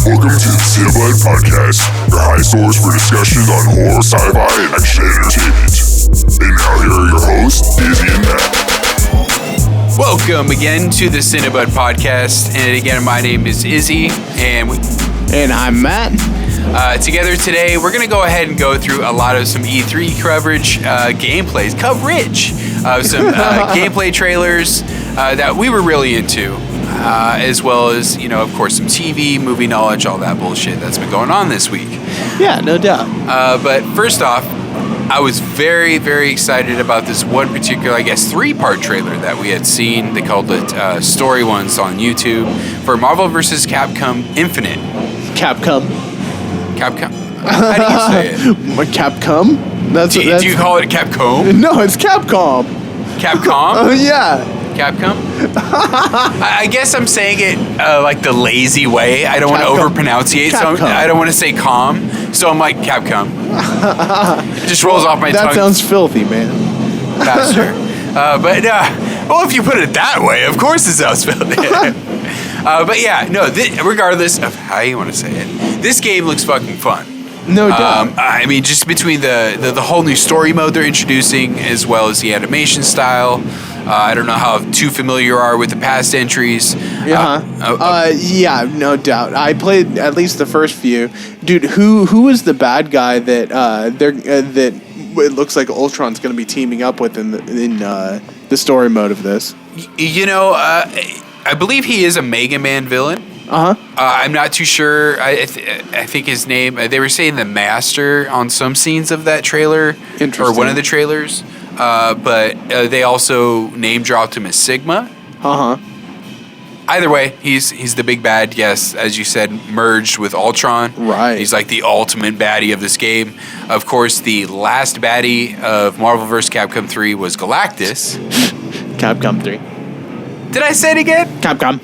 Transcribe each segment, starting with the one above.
Welcome to the Cinebud Podcast, your high source for discussions on horror, sci-fi, and action entertainment. And now here are your hosts, Izzy and Matt. Welcome again to the Cinebud Podcast, and again, my name is Izzy, and I'm Matt. Together today, we're going to go ahead and go through a lot of some E3 coverage, some gameplay trailers that we were really into. As well as, of course, some TV, movie knowledge, all that bullshit that's been going on this week. Yeah, no doubt. But first off, I was very, very excited about this one particular, I guess, 3-part trailer that we had seen. They called it Story Ones on YouTube for Marvel vs. Capcom Infinite. Capcom. How do you say it? Capcom? Do you call it Capcom? No, it's Capcom. Capcom? Oh, yeah. Capcom? I guess I'm saying it like the lazy way. I don't want to overpronunciate, so I don't want to say calm. So I'm like, Capcom. It just rolls off my tongue. That sounds filthy, man. Faster. Well, if you put it that way, of course it sounds filthy. But yeah, no, regardless of how you want to say it, this game looks fucking fun. No doubt. I mean, just between the whole new story mode they're introducing, as well as the animation style. I don't know how too familiar you are with the past entries. Yeah, no doubt. I played at least the first few. Dude, who is the bad guy that that it looks like Ultron's going to be teaming up with in the story mode of this? I believe he is a Mega Man villain. I'm not too sure. I think his name. They were saying the Master on some scenes of that trailer, or one of the trailers. But they also name dropped him as Sigma. Either way, he's the big bad. Yes, as you said, merged with Ultron. Right. He's like the ultimate baddie of this game. Of course, the last baddie of Marvel vs. Capcom 3 was Galactus. Capcom 3. Did I say it again? Capcom.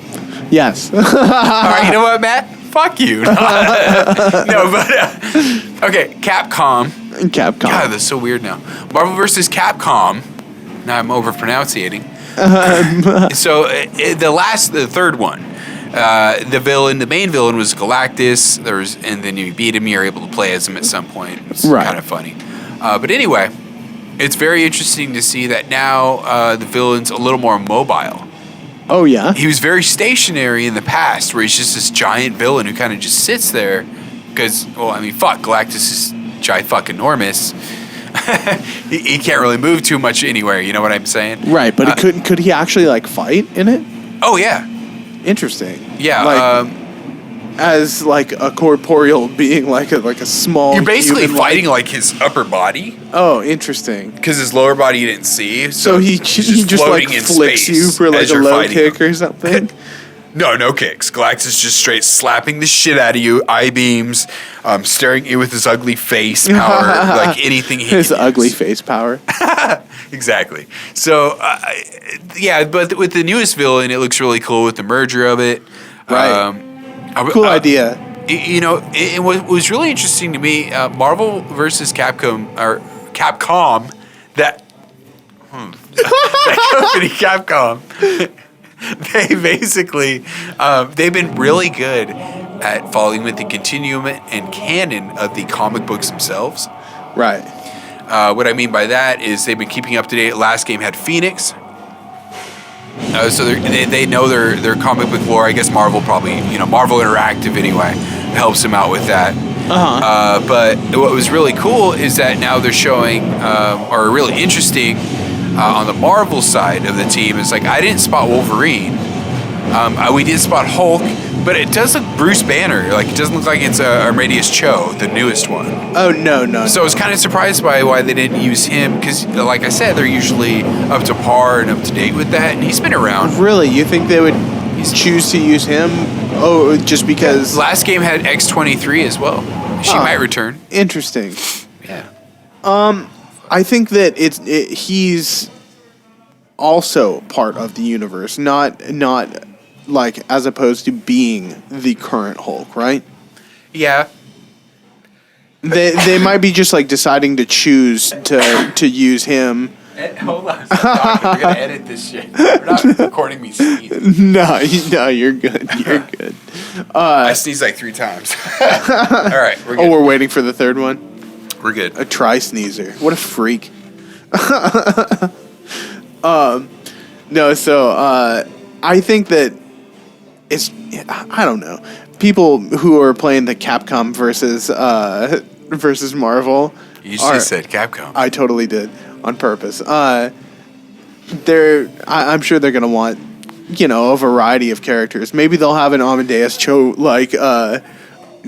Yes. All right, you know what, Matt? Fuck you. Okay, Capcom. God, that's so weird now. Marvel vs. Capcom. Now I'm overpronunciating. So the third one, the main villain was Galactus. And then you beat him. You're able to play as him at some point. It's kind of funny. But anyway, it's very interesting to see that now the villain's a little more mobile. Oh, yeah? He was very stationary in the past, where he's just this giant villain who kind of just sits there. Because, Galactus is fucking-enormous. he can't really move too much anywhere, you know what I'm saying? Right, but could he actually, fight in it? Oh, yeah. Interesting. Yeah, as a corporeal being, like a small. You're basically fighting his upper body. Oh, interesting. Because his lower body you didn't see. So he just flicks you for a low kick or something. No kicks. Galactus just straight slapping the shit out of you, eye beams, staring at you with his ugly face power, like anything. His ugly face power. Exactly. So, but with the newest villain, it looks really cool with the merger of it. Right. Cool idea. It was really interesting to me. Marvel versus Capcom, that company Capcom, they basically they've been really good at following with the continuum and canon of the comic books themselves. Right. What I mean by that is they've been keeping up to date. Last game had Phoenix. So they know their comic book lore. I guess Marvel probably, Marvel Interactive anyway, helps them out with that. But what was really cool is that now they're showing, or really interesting, on the Marvel side of the team, is I didn't spot Wolverine. We did spot Hulk, but it does look Bruce Banner. It doesn't look like it's Armadius Cho, the newest one. Oh, no. So I was kind of surprised by why they didn't use him, because, like I said, they're usually up to par and up to date with that, and he's been around. Really? You think they would choose to use him? Oh, just because... Yeah, last game had X-23 as well. She might return. Interesting. Yeah. I think that he's also part of the universe, not as opposed to being the current Hulk, right? Yeah. They might be just deciding to choose to use him Hold on. Stop talking. We're going to edit this shit. We're not recording me sneezing. No, you're good. You're good. I sneezed like 3 times. All right, we're good. Oh, we're waiting for the third one? We're good. A tri-sneezer. What a freak. No, so I think that I don't know. People who are playing the Capcom versus Marvel. You just said Capcom. I totally did on purpose. I'm sure they're gonna want, a variety of characters. Maybe they'll have an Amadeus Cho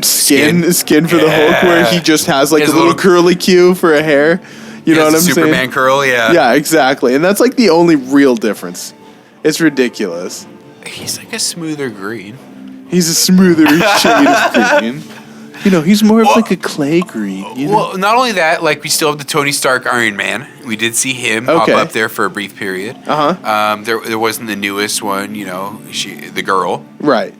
skin for the Hulk, where he just has like a little curly Q for a hair. You know what I'm saying? Superman curl, yeah. Yeah, exactly. And that's like the only real difference. It's ridiculous. He's like a smoother green. He's a smoother shade of green. He's more of like a clay green. Well, not only that, like we still have the Tony Stark Iron Man. We did see him pop up there for a brief period. There wasn't the newest one, the girl. Right.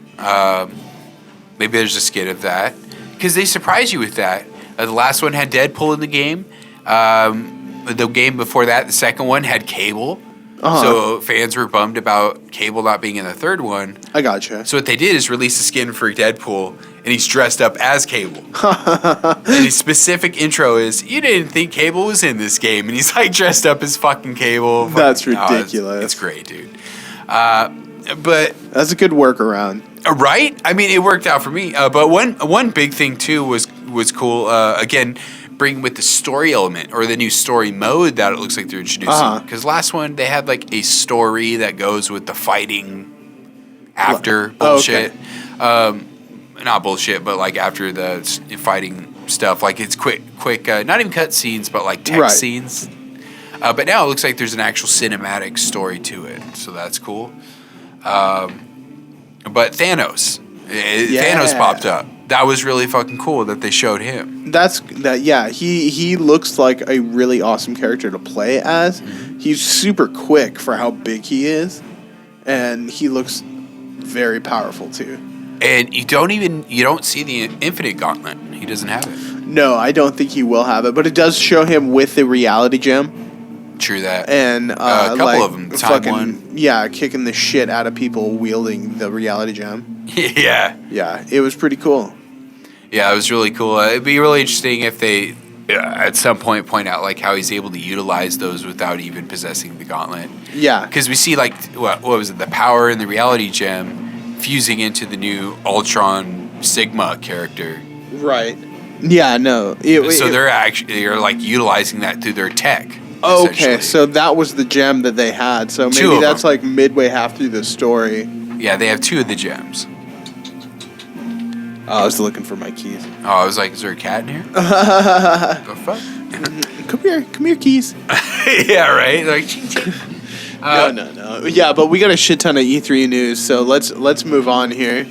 Maybe there's a skit of that because they surprise you with that. The last one had Deadpool in the game. The game before that, the second one, had Cable. So fans were bummed about Cable not being in the third one. I gotcha. So what they did is release a skin for Deadpool, and he's dressed up as Cable. And his specific intro is, "You didn't think Cable was in this game," and he's like dressed up as fucking Cable. That's ridiculous. It's great, dude. But that's a good workaround, right? I mean, it worked out for me. But one big thing too was cool. Again, bring with the story element or the new story mode that it looks like they're introducing. Because last one, they had like a story that goes with the fighting after bullshit. Okay. Not bullshit, but like after the fighting stuff. Like it's quick, not even cut scenes, but like text scenes. But now it looks like there's an actual cinematic story to it. So that's cool. But Thanos. Thanos popped up. That was really fucking cool that they showed him. Yeah, he looks like a really awesome character to play as. He's super quick for how big he is, and he looks very powerful too. And you don't see the Infinite Gauntlet. He doesn't have it. No, I don't think he will have it, but it does show him with the reality gem. True that. And a couple of them. Kicking the shit out of people wielding the reality gem. Yeah. Yeah, it was pretty cool. Yeah, it was really cool. It'd be really interesting if they, at some point out like how he's able to utilize those without even possessing the gauntlet. Yeah. Because we see like, what was it, the power in the reality gem fusing into the new Ultron Sigma character. Right. Yeah, no. They're like utilizing that through their tech. Okay, so that was the gem that they had. So maybe that's like midway half through the story. Yeah, they have 2 of the gems. Oh, I was looking for my keys. Oh, I was like, is there a cat in here? The fuck? Come here, keys. Yeah, right? Like, ching, ching. No. Yeah, but we got a shit ton of E3 news, so let's move on here.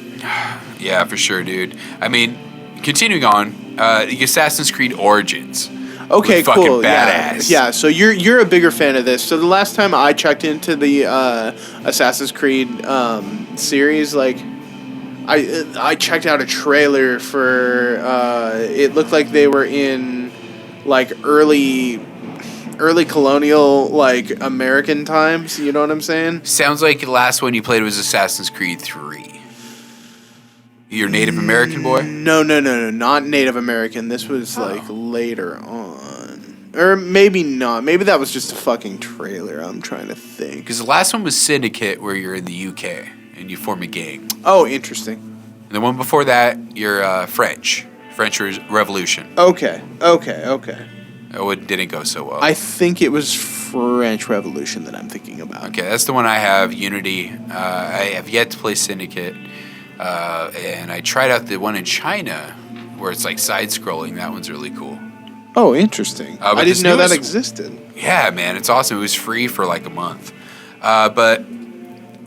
Yeah, for sure, dude. I mean, continuing on, the Assassin's Creed Origins. Okay, cool. Fucking badass. Yeah, so you're a bigger fan of this. So the last time I checked into the Assassin's Creed series, like I checked out a trailer for it looked like they were in like early colonial like American times, you know what I'm saying? Sounds like the last one you played was Assassin's Creed 3. You're Native American boy? No, not Native American. This was like later on. Or maybe not. Maybe that was just a fucking trailer. I'm trying to think. Because the last one was Syndicate, where you're in the UK and you form a gang. Oh, interesting. And the one before that, you're French Revolution. Okay. It didn't go so well. I think it was French Revolution that I'm thinking about. Okay, that's the one I have, Unity. I have yet to play Syndicate. And I tried out the one in China where it's like side-scrolling. That one's really cool. Oh, interesting. I didn't know that existed. Yeah, man, it's awesome. It was free for like a month. But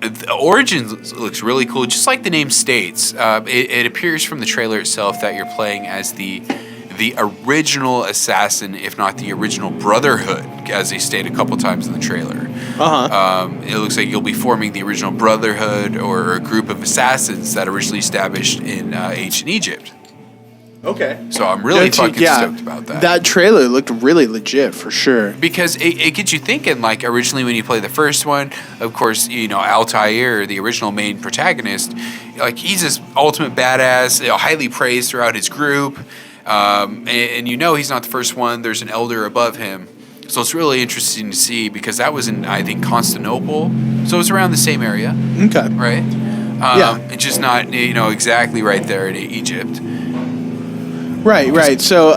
the Origins looks really cool, just like the name states. It appears from the trailer itself that you're playing as the original assassin, if not the original Brotherhood, as they state a couple times in the trailer. It looks like you'll be forming the original Brotherhood or a group of assassins that originally established in ancient Egypt. Okay. So I'm really fucking stoked about that. That trailer looked really legit for sure. Because it gets you thinking, like, originally when you play the first one, of course, Altair, the original main protagonist, like, he's this ultimate badass, highly praised throughout his group. And he's not the first one. There's an elder above him. So it's really interesting to see because that was in, I think, Constantinople. So it's around the same area. Okay. Right? It's just not, exactly right there in Egypt. Right. So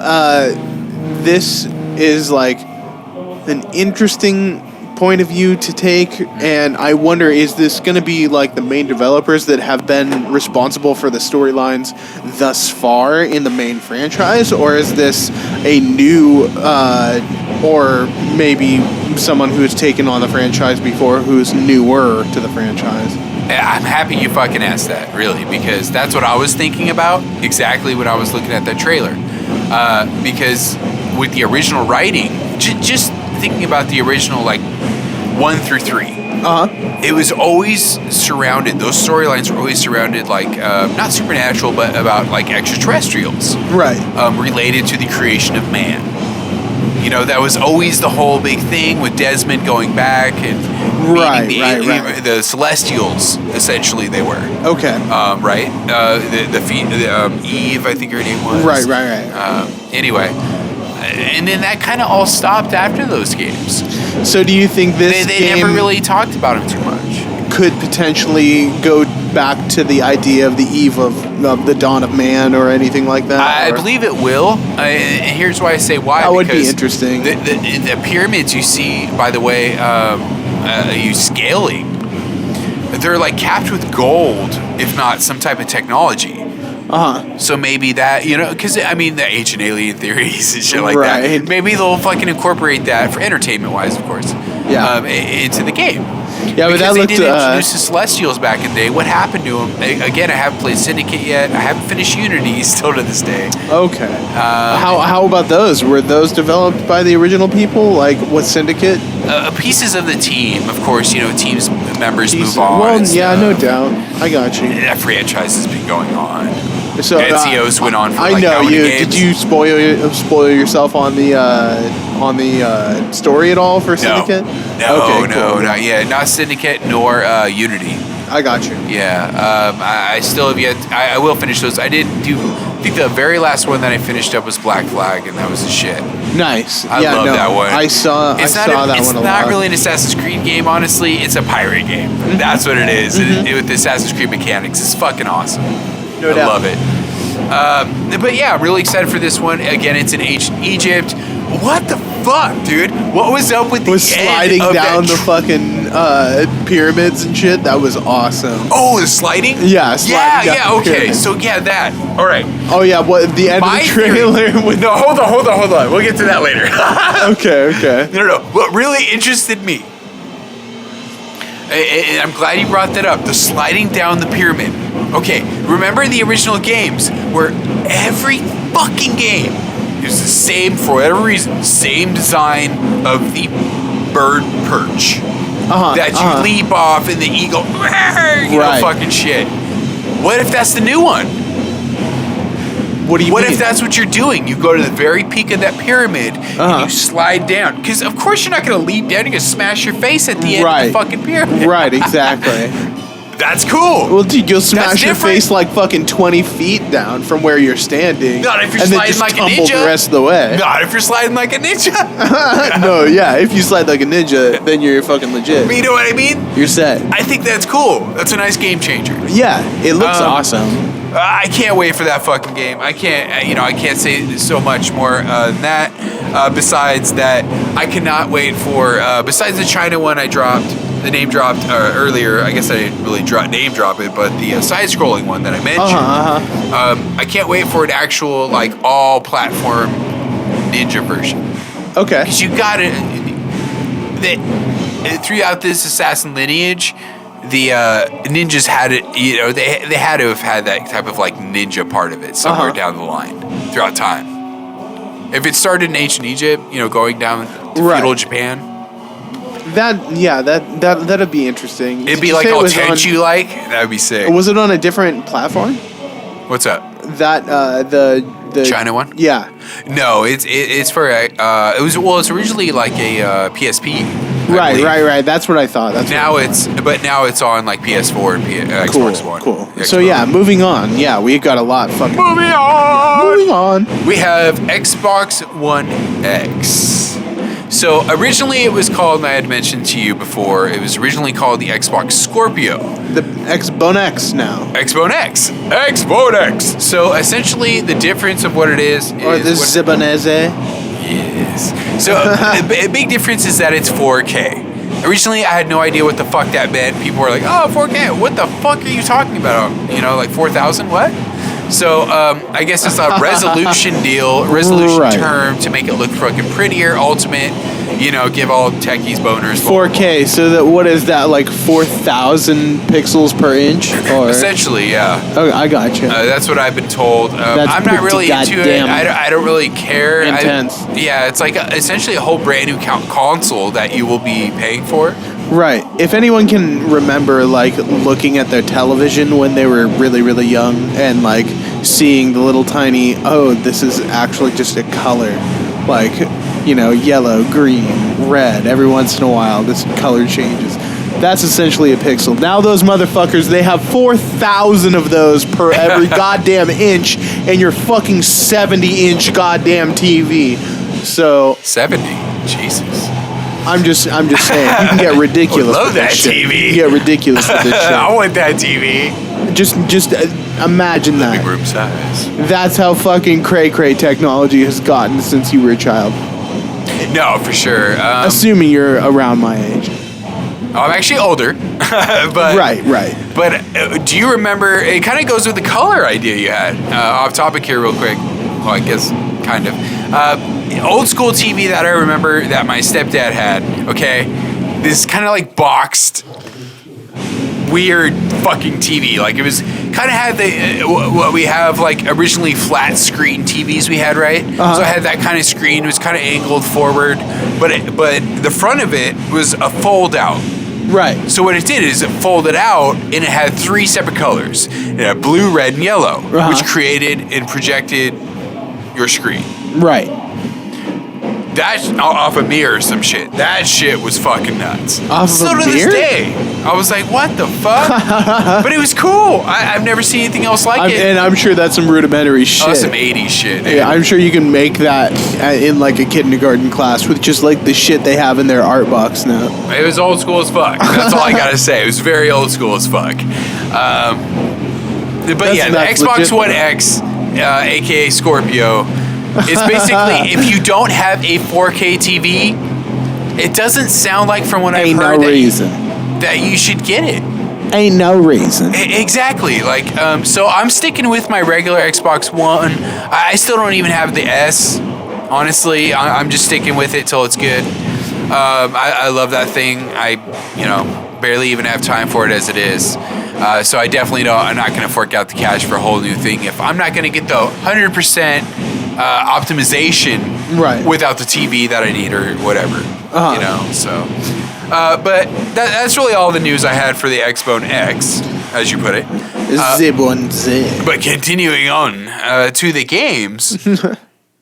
this is like an interesting point of view to take, and I wonder, is this going to be like the main developers that have been responsible for the storylines thus far in the main franchise, or is this a new, or maybe someone who's taken on the franchise before who's newer to the franchise? I'm happy you fucking asked that, really, because that's what I was thinking about, exactly when I was looking at that trailer. Because with the original writing, just thinking about the original, like, 1 through 3, it was always surrounded, those storylines were always surrounded, like, not supernatural, but about, like, extraterrestrials. Right. Related to the creation of man. That was always the whole big thing with Desmond going back and meeting the Celestials, essentially they were. Okay. Right? Eve, I think her name was. Right. Anyway, and then that kind of all stopped after those games. So do you think this They game never really talked about him too much. could potentially go back to the idea of the eve of the dawn of man or anything like that? I believe it will. And here's why I say why. That would be interesting. The pyramids you see, by the way, you scaling, they're like capped with gold, if not some type of technology. So maybe that, because the ancient alien theories and shit like that. Maybe they'll fucking incorporate that for entertainment-wise, of course. Yeah. Into the game. Yeah, but that they looked. did introduce the Celestials back in the day. What happened to them? Again, I haven't played Syndicate yet. I haven't finished Unity still to this day. Okay. How about those? Were those developed by the original people, like with Syndicate? Pieces of the team, of course. Teams members move on. Well, yeah, no doubt. I got you. That franchise has been going on. So NCOs went on for I like know how many you. games? Did you spoil yourself on the story at all for Syndicate? No, not yet. Not Syndicate nor Unity. I got you. Yeah, I still have yet. I will finish those. I did do. I think the very last one that I finished up was Black Flag, and that was a shit. Nice. I love that one. I saw that one a lot. It's not really an Assassin's Creed game, honestly. It's a pirate game. Mm-hmm. That's what it is. With the Assassin's Creed mechanics, it's fucking awesome. No doubt. I love it. But yeah, I'm really excited for this one. Again, it's in ancient Egypt. What the fuck, dude? What was up with the sliding down the fucking pyramids and shit? That was awesome. Oh, the sliding? Yeah, sliding down the okay. pyramids. So yeah, that. All right. Oh yeah, what the end of the trailer? No, hold on. We'll get to that later. Okay. No. What really interested me, and I'm glad you brought that up, the sliding down the pyramid. Okay, remember the original games where every fucking game is the same, for whatever reason, same design of the bird perch. That you leap off and the eagle, fucking shit. What if that's the new one? What do you mean? What if that's what you're doing? You go to the very peak of that pyramid and you slide down. Because, of course, you're not going to leap down. You're going to smash your face at the end of the fucking pyramid. Right, exactly. That's cool. Well, dude, you'll smash your face like fucking 20 feet down from where you're standing. Not if you're and then sliding just like a tumble ninja. the rest of the way. Not if you're sliding like a ninja. No, yeah. If you slide like a ninja, then you're fucking legit. But you know what I mean? You're set. I think that's cool. That's a nice game changer. Yeah, it looks awesome. I can't wait for that fucking game. I can't say so much more than that. Besides that, I cannot wait for. Besides the China one I dropped, the name dropped earlier. I guess I didn't really name drop it, but the side-scrolling one that I mentioned. I can't wait for an actual like all-platform ninja version. Okay. Because you got it. Throughout this assassin lineage, the ninjas had it. They had to have had that type of like ninja part of it somewhere down the line throughout time. If it started in ancient Egypt, going down to feudal Japan. That'd be interesting. It'd be like all Tenchu like. That would be sick. Was it on a different platform? What's up? that the China one? Yeah. No, it's for it's originally like a PSP. Right. That's what I thought. Now it's on like PS4 and Xbox One. Cool. Xbox. So yeah, moving on. Yeah, we got a lot. Moving on. We have Xbox One X. So originally it was called, and I had mentioned to you before, it was originally called the Xbox Scorpio. The Xbone X now. Xbone X. Xbone X. So essentially the difference of what it is Or the Zibonese. Yes. So a big difference is that it's 4K. Originally, I had no idea what the fuck that meant. People were like, "Oh, 4K. What the fuck are you talking about? Like 4,000? What?" So I guess it's a resolution term to make it look fucking prettier. Ultimate, give all techies boners. 4K. So that what is that, like 4,000 pixels per inch? Or essentially, yeah. Oh, I got you. That's what I've been told. I'm not really into it. I don't really care. Intense. It's like essentially a whole brand new console that you will be paying for. Right. If anyone can remember, like, looking at their television when they were really, really young and, like, seeing the little tiny, this is actually just a color. Like, yellow, green, red. Every once in a while, this color changes. That's essentially a pixel. Now those motherfuckers, they have 4,000 of those per every goddamn inch in your fucking 70-inch goddamn TV. So... 70? Jesus. I'm just saying, you can get ridiculous. Love with that shit. TV. You can get ridiculous with this shit. I want that TV. Just imagine that. Big room size. That's how fucking cray technology has gotten since you were a child. No, for sure. Assuming you're around my age. I'm actually older, but right. But do you remember? It kind of goes with the color idea you had. Off topic here, real quick. Well, I guess kind of. Old school TV that I remember that my stepdad had. Okay, this kind of like boxed, weird fucking TV. Like it was kind of had the what we have like originally flat screen TVs we had, right? Uh-huh. So I had that kind of screen. It was kind of angled forward, but the front of it was a fold out. Right. So what it did is it folded out and it had three separate colors. It had blue, red, and yellow, which created and projected your screen. Right. That's off a mirror or some shit. That shit was fucking nuts. Off so of a to mirror? this day, I was like, what the fuck? But it was cool. I've never seen anything else like it. And I'm sure that's some rudimentary shit. Oh, that's some 80s shit, dude. Yeah, I'm sure you can make that in like a kindergarten class with just like the shit they have in their art box now. It was old school as fuck. That's all I gotta say. It was very old school as fuck. But the Xbox One X, aka Scorpio, is basically if you don't have a 4K TV, it doesn't sound like from what I've heard that you should get it. Ain't no reason. Exactly. Like, so I'm sticking with my regular Xbox One. I still don't even have the S. Honestly, I'm just sticking with it till it's good. I love that thing. I barely even have time for it as it is. So I definitely don't. I'm not going to fork out the cash for a whole new thing if I'm not going to get the 100% optimization without the TV that I need or whatever. So. But that's really all the news I had for the Xbone X, as you put it. But continuing on to the games.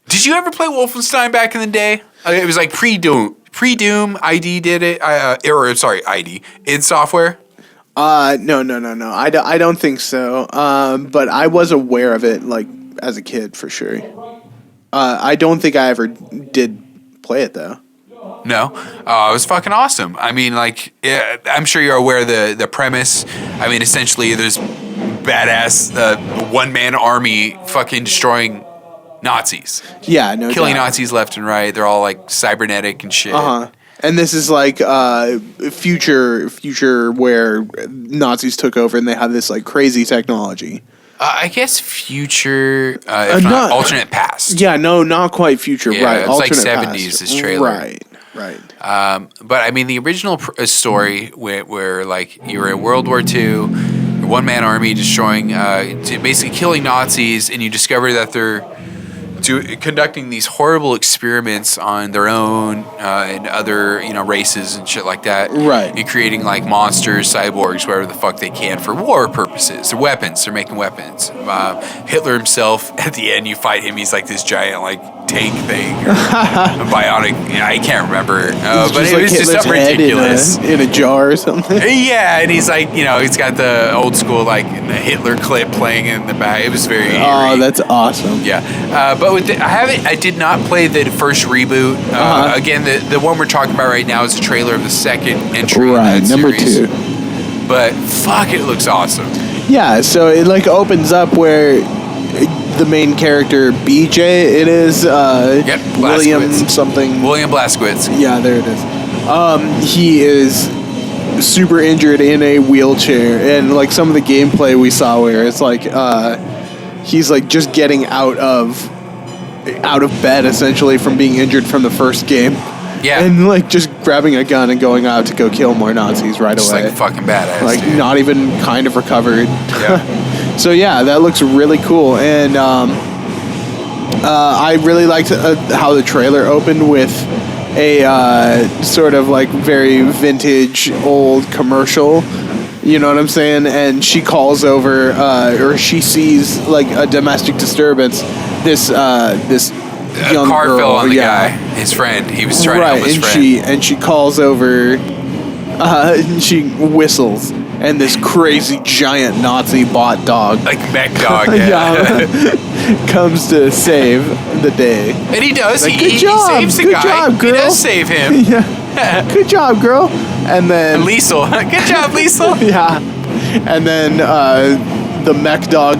Did you ever play Wolfenstein back in the day? It was like pre-Doom. Pre-Doom, ID did it. ID. id Software. No. I don't think so. But I was aware of it, like, as a kid, for sure. I don't think I ever did play it, though. No, it was fucking awesome. I mean, like, I'm sure you're aware of the premise. I mean, essentially, there's badass one-man army fucking destroying Nazis. Yeah, no killing doubt. Nazis left and right. They're all like cybernetic and shit. And this is like future where Nazis took over and they have this like crazy technology. I guess future, if not alternate past. Yeah, no, not quite future. Yeah, right, it's alternate like 70s. past. This trailer. Right. But I mean, the original story where like you were in World War II, one-man army destroying, basically killing Nazis, and you discover that they're conducting these horrible experiments on their own and other races and shit like that, Right. and creating like monsters, cyborgs, whatever the fuck they can for war purposes. They're weapons. They're making weapons. Hitler himself, at the end, you fight him. He's like this giant like tank thing, or a bionic. I can't remember, but it was just something ridiculous in a jar or something. Yeah, and he's like, he's got the old school like Hitler clip playing in the back. It was very eerie. That's awesome. Yeah, but I did not play the first reboot. Again, the one we're talking about right now is the trailer of the second entry. Right, in that number series. 2. But fuck, it looks awesome. Yeah, so it like opens up where the main character BJ, it is William Blazkowicz. something. William Blazkowicz. Yeah, there it is. He is super injured in a wheelchair, and like some of the gameplay we saw where it's like he's like just getting out of bed essentially from being injured from the first game. Yeah. And like just grabbing a gun and going out to go kill more Nazis right Just away. like fucking badass. Like dude. not even kind of recovered. Yeah. So yeah, that looks really cool, and I really liked how the trailer opened with a sort of like very vintage old commercial. You know what I'm saying? And she calls over, or she sees like a domestic disturbance. This young a car girl, fell on the guy, his friend. He was trying to help his friend. and she calls over. She whistles, and this crazy giant Nazi bot dog, Like mech dog, yeah. comes to save the day. And he does. Like, He good job, saves the good guy. job, He girl. does save him. Yeah, good job, girl. And then Liesel. Good job, Liesel. yeah, and then the mech dog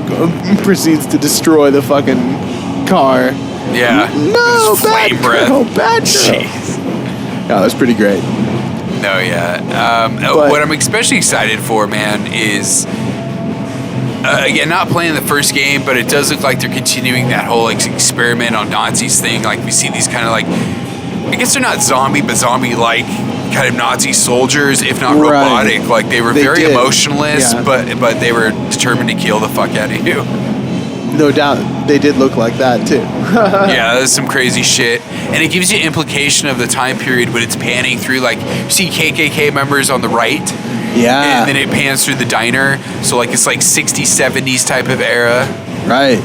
proceeds to destroy the fucking car. Yeah. No, With his bad flame breath. girl, bad girl. Jeez. Yeah, that's pretty great. No, yeah. But- What I'm especially excited for, man, is again, not playing the first game, but it does look like they're continuing that whole like experiment on Nazis thing. Like we see these kind of like, I guess they're not zombie, but zombie-like kind of Nazi soldiers, if not Right. robotic. Like they were They very did. emotionless, Yeah. but they were determined to kill the fuck out of you. No doubt, they did look like that too. Yeah, that's some crazy shit. And it gives you implication of the time period when it's panning through, like, you see KKK members on the right, Yeah. and then it pans through the diner. So, like, it's like 60s, 70s type of era. Right.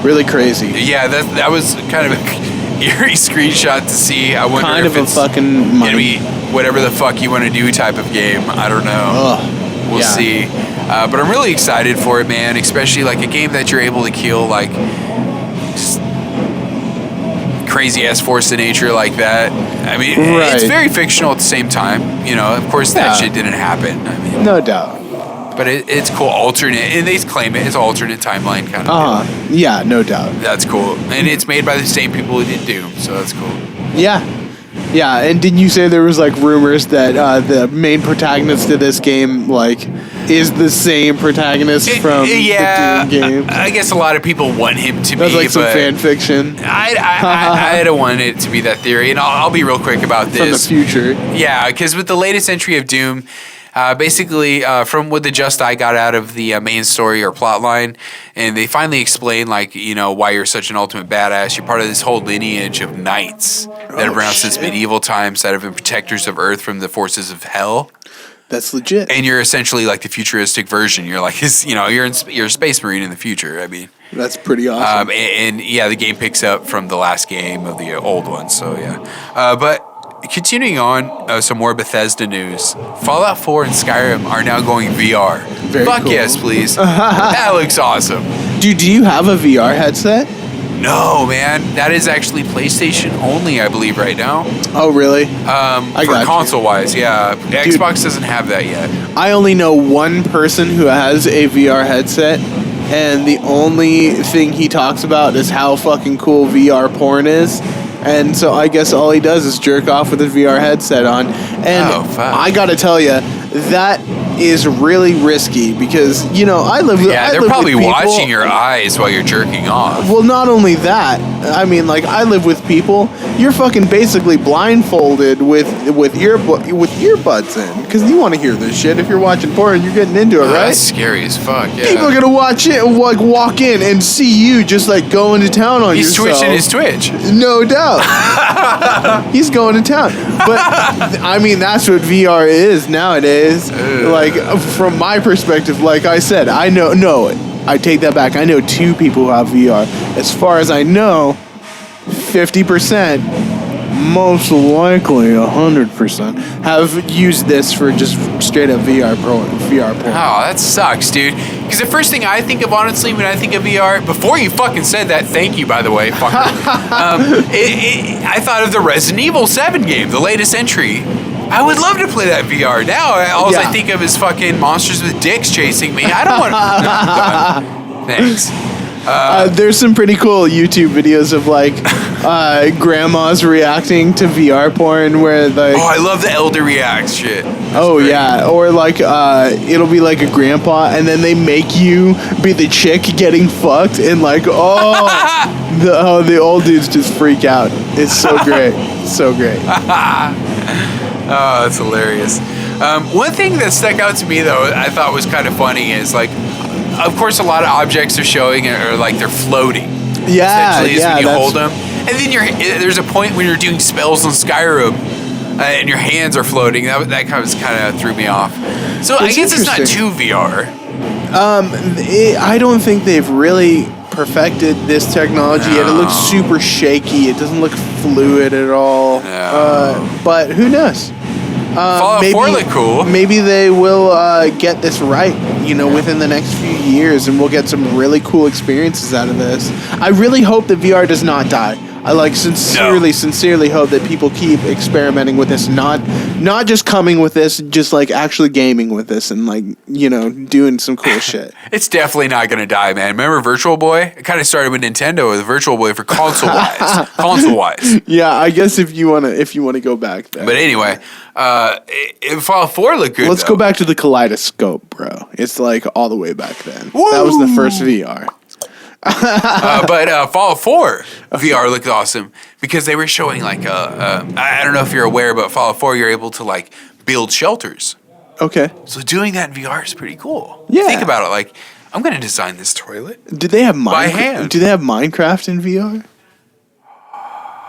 Really crazy. Yeah, that was kind of an eerie screenshot to see. I wonder Kind if of a it's fucking gonna money. be whatever the fuck you want to do type of game. I don't know. Ugh. We'll Yeah. see. But I'm really excited for it, man. Especially like a game that you're able to kill like just crazy ass force of nature like that. I mean, it's Right. very fictional at the same time. Of course that Yeah. shit didn't happen. I mean, No doubt. but it's cool. Alternate, and they claim it. It's alternate timeline kind of. Deal. Yeah, no doubt. That's cool, and it's made by the same people who did Doom, so that's cool. Yeah. Yeah, and didn't you say there was like rumors that the main protagonist of this game like is the same protagonist from yeah, the Doom game? I guess a lot of people want him to That's be, like some but fan fiction I don't want it to be that theory, and I'll be real quick about from the this. future. Yeah, because with the latest entry of Doom, basically from what the just I got out of the main story or plot line, and they finally explain like why you're such an ultimate badass. You're part of this whole lineage of knights that have been around since medieval times that have been protectors of Earth from the forces of hell. That's legit. And you're essentially like the futuristic version. You're like you're a space marine in the future. I mean. That's pretty awesome. And yeah, the game picks up from the last game of the old one. So yeah, but continuing on, some more Bethesda news. Fallout 4 and Skyrim are now going VR. Very Fuck cool. yes, please. That looks awesome. Dude, do you have a VR headset? No, man, that is actually PlayStation only, I believe, right now. Oh, really? For got you. console-wise, yeah. Xbox doesn't have that yet. I only know one person who has a VR headset, and the only thing he talks about is how fucking cool VR porn is. And so I guess all he does is jerk off with his VR headset on. And Oh, fuck. I gotta tell you, that is really risky because, I live with Yeah, I they're live probably with people. watching your eyes while you're jerking off. Well, not only that, I mean, like, I live with people. You're fucking basically blindfolded with earbuds in, because you want to hear this shit. If you're watching porn, you're getting into it, right? That's scary as fuck. Yeah. People are gonna watch it, like, walk in and see you just like going to town on He's yourself. twitching his Twitch. No doubt. He's going to town. But I mean, that's what VR is nowadays. Like, from my perspective, like I said, I take that back. I know 2 people who have VR. As far as I know, 50%, most likely 100%, have used this for just straight up VR porn. Oh, that sucks, dude. Because the first thing I think of, honestly, when I think of VR, before you fucking said that, thank you, by the way, fucker. I thought of the Resident Evil 7 game, the latest entry. I would love to play that VR. Now, all I think of is fucking monsters with dicks chasing me. I don't want to. Thanks. There's some pretty cool YouTube videos of like grandmas reacting to VR porn where like. Oh, I love the Elder React shit. That's great. Yeah, or like it'll be like a grandpa and then they make you be the chick getting fucked and like the old dudes just freak out. It's so great, so great. Oh, that's hilarious. One thing that stuck out to me, though, I thought was kind of funny is, like, of course, a lot of objects are showing are like they're floating. Essentially, is when you hold them. And then there's a point when you're doing spells on Skyrim and your hands are floating. That kind of threw me off. So I guess it's not too VR. I don't think they've really perfected this technology yet. It looks super shaky. It doesn't look fluid at all. No. But who knows? Fallout 4 look cool. Maybe they will get this right, within the next few years, and we'll get some really cool experiences out of this. I really hope that VR does not die. I sincerely hope that people keep experimenting with this, not just coming with this, just like actually gaming with this and like, doing some cool shit. It's definitely not going to die, man. Remember Virtual Boy? It kind of started with Nintendo with Virtual Boy for console-wise. Yeah, I guess if you want to go back there. But anyway, Fallout 4 looked good. Let's go back to the kaleidoscope, bro. It's like all the way back then. Woo! That was the first VR. But Fallout 4 VR looked awesome because they were showing like I don't know if you're aware, but Fallout 4 you're able to like build shelters. Okay. So doing that in VR is pretty cool. Yeah. Think about it. Like, I'm going to design this toilet. Do they have by hand? Do they have Minecraft in VR?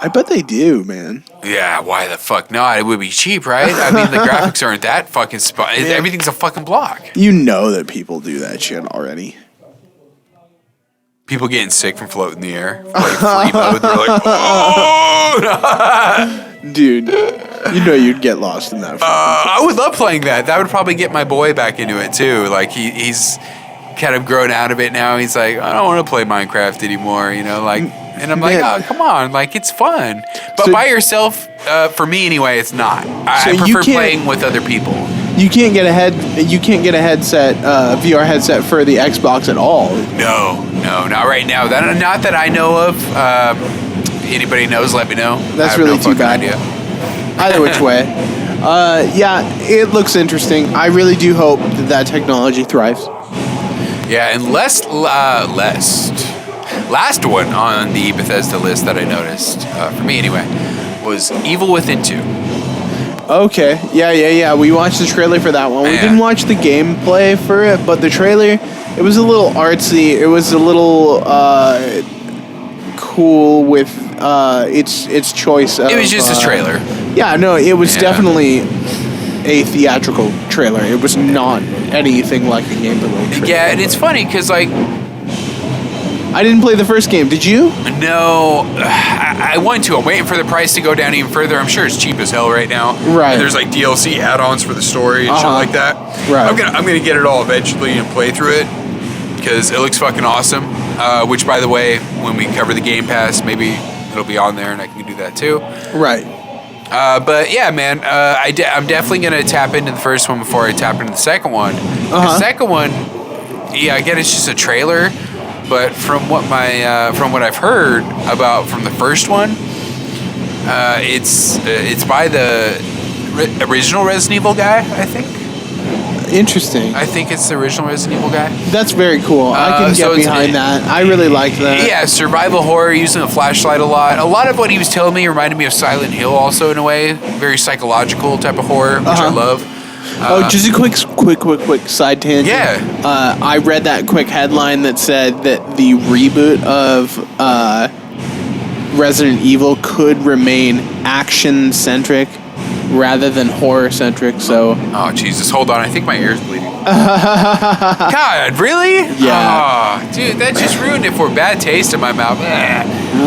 I bet they do, man. Yeah, why the fuck not? It would be cheap, right? I mean, the graphics aren't that fucking everything's a fucking block. You know that people do that shit already. People getting sick from floating in the air. Like free mode, they're like, oh! Dude, you'd get lost in that. I would love playing that. That would probably get my boy back into it, too. Like, he's kind of grown out of it now. He's like, I don't want to play Minecraft anymore, like... And I'm like, oh, come on, like, it's fun. But by yourself, for me anyway, it's not. I prefer playing with other people. You can't get a headset, VR headset for the Xbox at all. No, not right now. Not that I know of. Anybody knows, let me know. That's really too bad. Idea. Either which way. Yeah, it looks interesting. I really do hope that technology thrives. Yeah, and last one on the Bethesda list that I noticed, for me anyway, was Evil Within 2. Okay, yeah. We watched the trailer for that one. We didn't watch the gameplay for it, but the trailer, it was a little artsy. It was a little cool with its choice of... It was just a trailer. Yeah, no, it was definitely a theatrical trailer. It was not anything like a gameplay trailer. Yeah, and it's funny because, like... I didn't play the first game. Did you? No, I want to. I'm waiting for the price to go down even further. I'm sure it's cheap as hell right now. Right. And there's like DLC add-ons for the story and shit like that. Right. I'm gonna get it all eventually and play through it because it looks fucking awesome. Which, by the way, when we cover the Game Pass, maybe it'll be on there and I can do that too. Right. But yeah, man, I'm definitely gonna tap into the first one before I tap into the second one. The second one, yeah, again, it's just a trailer. But from what I've heard about from the first one, it's by the original Resident Evil guy, I think. Interesting. I think it's the original Resident Evil guy. That's very cool. I can so get it's- behind that. I really like that. Yeah, survival horror using a flashlight a lot. A lot of what he was telling me reminded me of Silent Hill also in a way. Very psychological type of horror, which I love. Just a quick side tangent. Yeah. I read that quick headline that said that the reboot of Resident Evil could remain action-centric rather than horror-centric, so... Oh, Jesus. Hold on. I think my ear's bleeding. God, really? Yeah. Oh, dude, that just ruined it for bad taste in my mouth.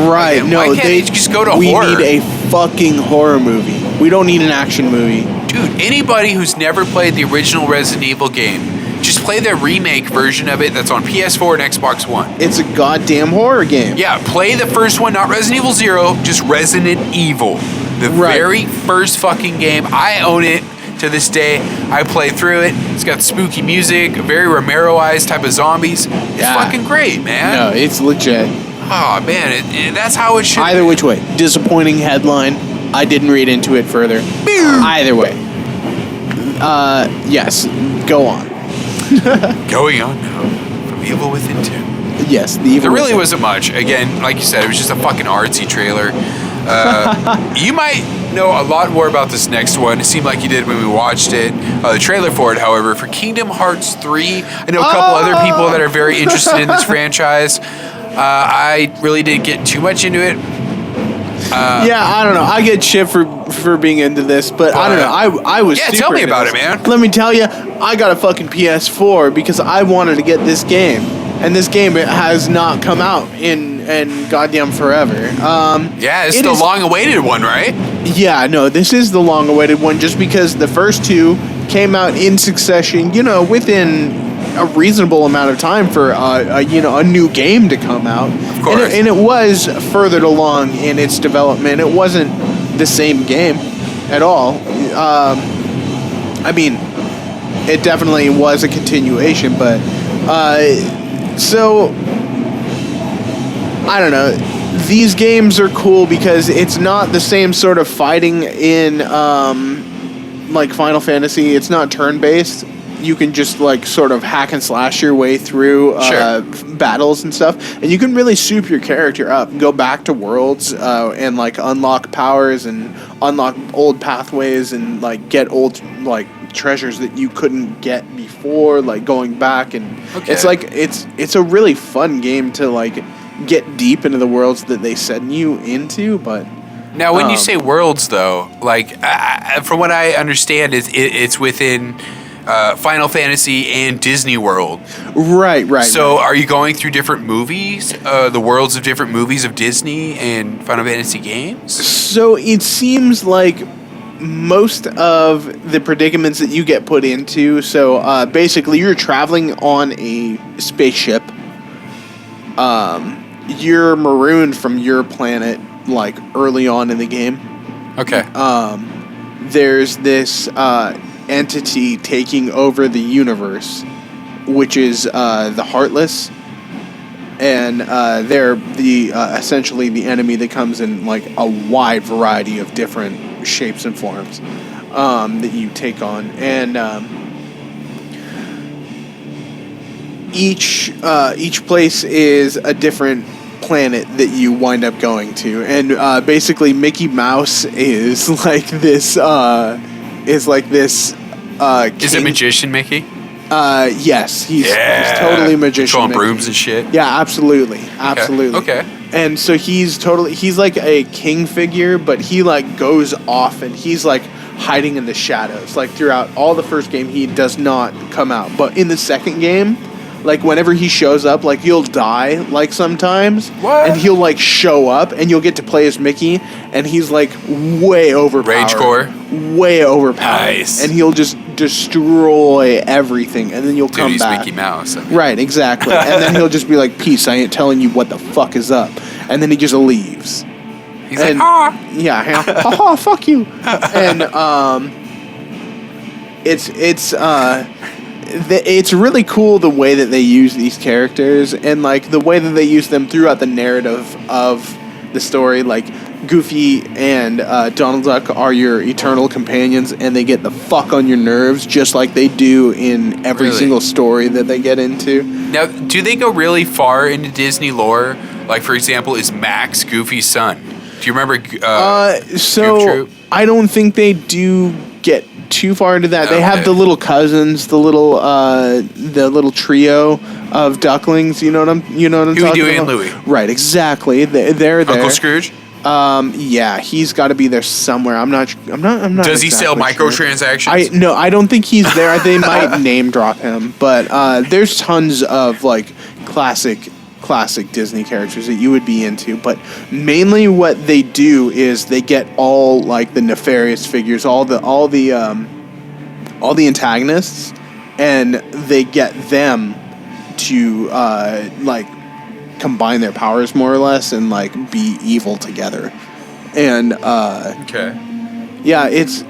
Right, Why no, can't they just go to we horror? need a fucking horror movie. We don't need an action movie. Dude, anybody who's never played the original Resident Evil game, just play the remake version of it that's on PS4 and Xbox One. It's a goddamn horror game. Yeah, play the first one, not Resident Evil 0, just Resident Evil. The very first fucking game. I own it to this day. I play through it. It's got spooky music, very Romero-ized type of zombies. It's fucking great, man. No, it's legit. Oh, man, that's how it should Either which way. Disappointing headline. I didn't read into it further. Either way. Yes, go on. Going on now. From Evil Within 2. Yes, the evil. There really wasn't much. Again, like you said, it was just a fucking artsy trailer. You might know a lot more about this next one. It seemed like you did when we watched it. The trailer for it, however, for Kingdom Hearts 3. I know a couple other people that are very interested in this franchise. I really didn't get too much into it. Yeah, I don't know. I get shit for being into this, but I don't know. I was Yeah, super tell me into about this. it, man. Let me tell you, I got a fucking PS4 because I wanted to get this game. And this game, it has not come out in goddamn forever. Yeah, it's the long-awaited one, right? Yeah, no, this is the long-awaited one just because the first two came out in succession, within a reasonable amount of time for, a new game to come out. Of course. And it was furthered along in its development. It wasn't the same game at all. I mean, it definitely was a continuation, but... So, I don't know. These games are cool because it's not the same sort of fighting in, like Final Fantasy. It's not turn-based. You can just, like, sort of hack and slash your way through battles and stuff. And you can really soup your character up. Go back to worlds and, like, unlock powers and unlock old pathways and, like, get old, like, treasures that you couldn't get before, like going back, and it's like it's a really fun game to like get deep into the worlds that they send you into. But now, when you say worlds, though, like from what I understand, it's within Final Fantasy and Disney World. Right. So, are you going through different movies, the worlds of different movies of Disney and Final Fantasy games? So it seems like most of the predicaments that you get put into, so basically you're traveling on a spaceship. You're marooned from your planet like early on in the game. Okay. There's this entity taking over the universe, which is the Heartless, and they're the essentially the enemy that comes in like a wide variety of different shapes and forms that you take on, and each place is a different planet that you wind up going to, and basically Mickey Mouse is like this is it Magician Mickey? Yes, he's totally magician. Controlling Mickey. brooms and shit. Yeah, absolutely. Okay. And so he's like a king figure, but he like goes off and he's like hiding in the shadows. Like throughout all the first game, he does not come out. But in the second game, like whenever he shows up, like you'll die like sometimes. What? And he'll like show up and you'll get to play as Mickey, and he's like way overpowered. Ragecore. Way overpowered. Nice. And he'll just destroy everything, and then you'll come he's back. Mickey Mouse. Right, exactly. And then he'll just be like, peace, I ain't telling you what the fuck is up. And then he just leaves. He's like, ah. Yeah, haha, fuck you. And it's really cool the way that they use these characters, and like the way that they use them throughout the narrative of the story. Like Goofy and Donald Duck are your eternal companions, and they get the fuck on your nerves just like they do in every single story that they get into. Now, do they go really far into Disney lore? Like, for example, is Max Goofy's son? Do you remember? So I don't think they do get too far into that. They have the little cousins, the little trio of ducklings. You know what I'm talking about? Huey, Dewey, and Louie. Right, exactly. They're there. Uncle Scrooge. Yeah, he's got to be there somewhere. I'm not. Does he sell microtransactions? No, I don't think he's there. They might name drop him, but there's tons of like classic Disney characters that you would be into. But mainly, what they do is they get all like the nefarious figures, all the antagonists, and they get them to like combine their powers more or less and like be evil together. And yeah, it's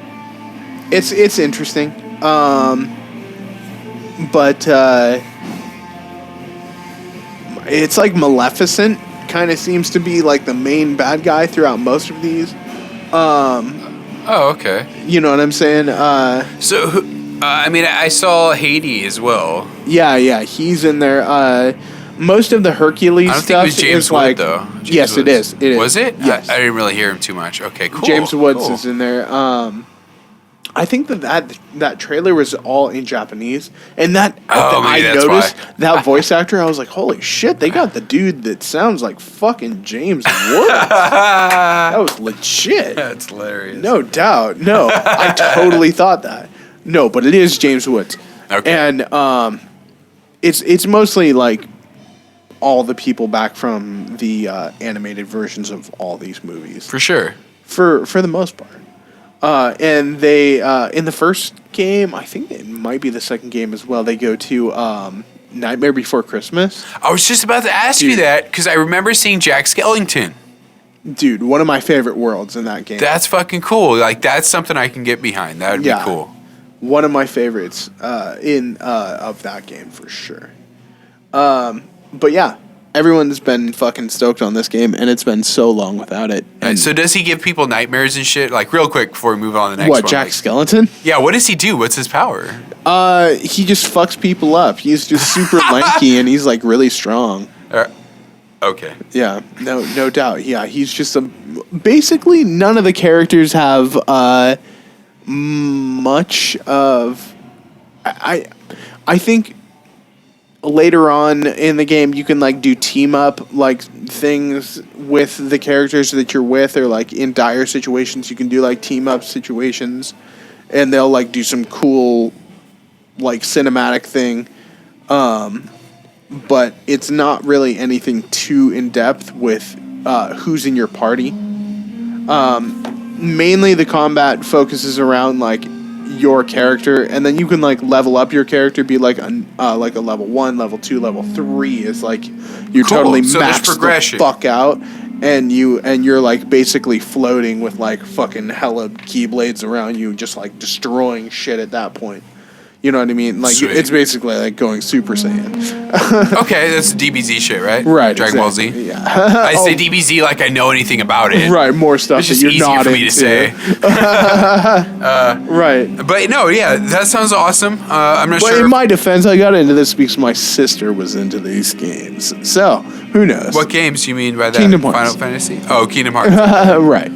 interesting. But it's like Maleficent kind of seems to be like the main bad guy throughout most of these. Oh, okay. You know what I'm saying? I mean, I saw Haiti as well. Yeah, he's in there. Most of the Hercules stuff think it was James is Wood, like, though. Yes, it is. Was it? Yes. I didn't really hear him too much. Okay, cool. James Woods is in there. I think that trailer was all in Japanese, and I noticed that voice actor. I was like, "Holy shit! They got the dude that sounds like fucking James Woods." That was legit. That's hilarious. No doubt. No, I totally thought that. No, but it is James Woods. Okay. And it's mostly like all the people back from the animated versions of all these movies. For sure. For the most part. And they, in the first game, I think it might be the second game as well, they go to Nightmare Before Christmas. I was just about to ask you that, because I remember seeing Jack Skellington. Dude, one of my favorite worlds in that game. That's fucking cool. Like, that's something I can get behind. That would be cool. One of my favorites of that game, for sure. But yeah, everyone's been fucking stoked on this game, and it's been so long without it. And so does he give people nightmares and shit? Like, real quick before we move on to the next one. What, Jack Skellington? Yeah, what does he do? What's his power? He just fucks people up. He's just super lanky, and he's, like, really strong. Okay. Yeah, no doubt. Yeah, he's just basically, none of the characters have much of... I think... Later on in the game, you can like do team up like things with the characters that you're with, or like in dire situations, you can do like team up situations, and they'll like do some cool like cinematic thing. But it's not really anything too in depth with who's in your party. Mainly, the combat focuses around like your character, and then you can like level up your character, be like a level 1, level 2, level 3 is like you're totally maxed the fuck out, and you're like basically floating with like fucking hella keyblades around you, just like destroying shit at that point. You know what I mean? Like, sweet. It's basically like going Super Saiyan. Okay, that's DBZ shit, right? Right. Dragon Ball Z. Yeah. I say DBZ like I know anything about it. Right. More stuff it's that just you're easier not for me into. to say. Right. But no, yeah, that sounds awesome. I'm not sure. But in my defense, I got into this because my sister was into these games. So who knows? What games do you mean by that? Kingdom Hearts. Final Fantasy. Oh, Kingdom Hearts. Right.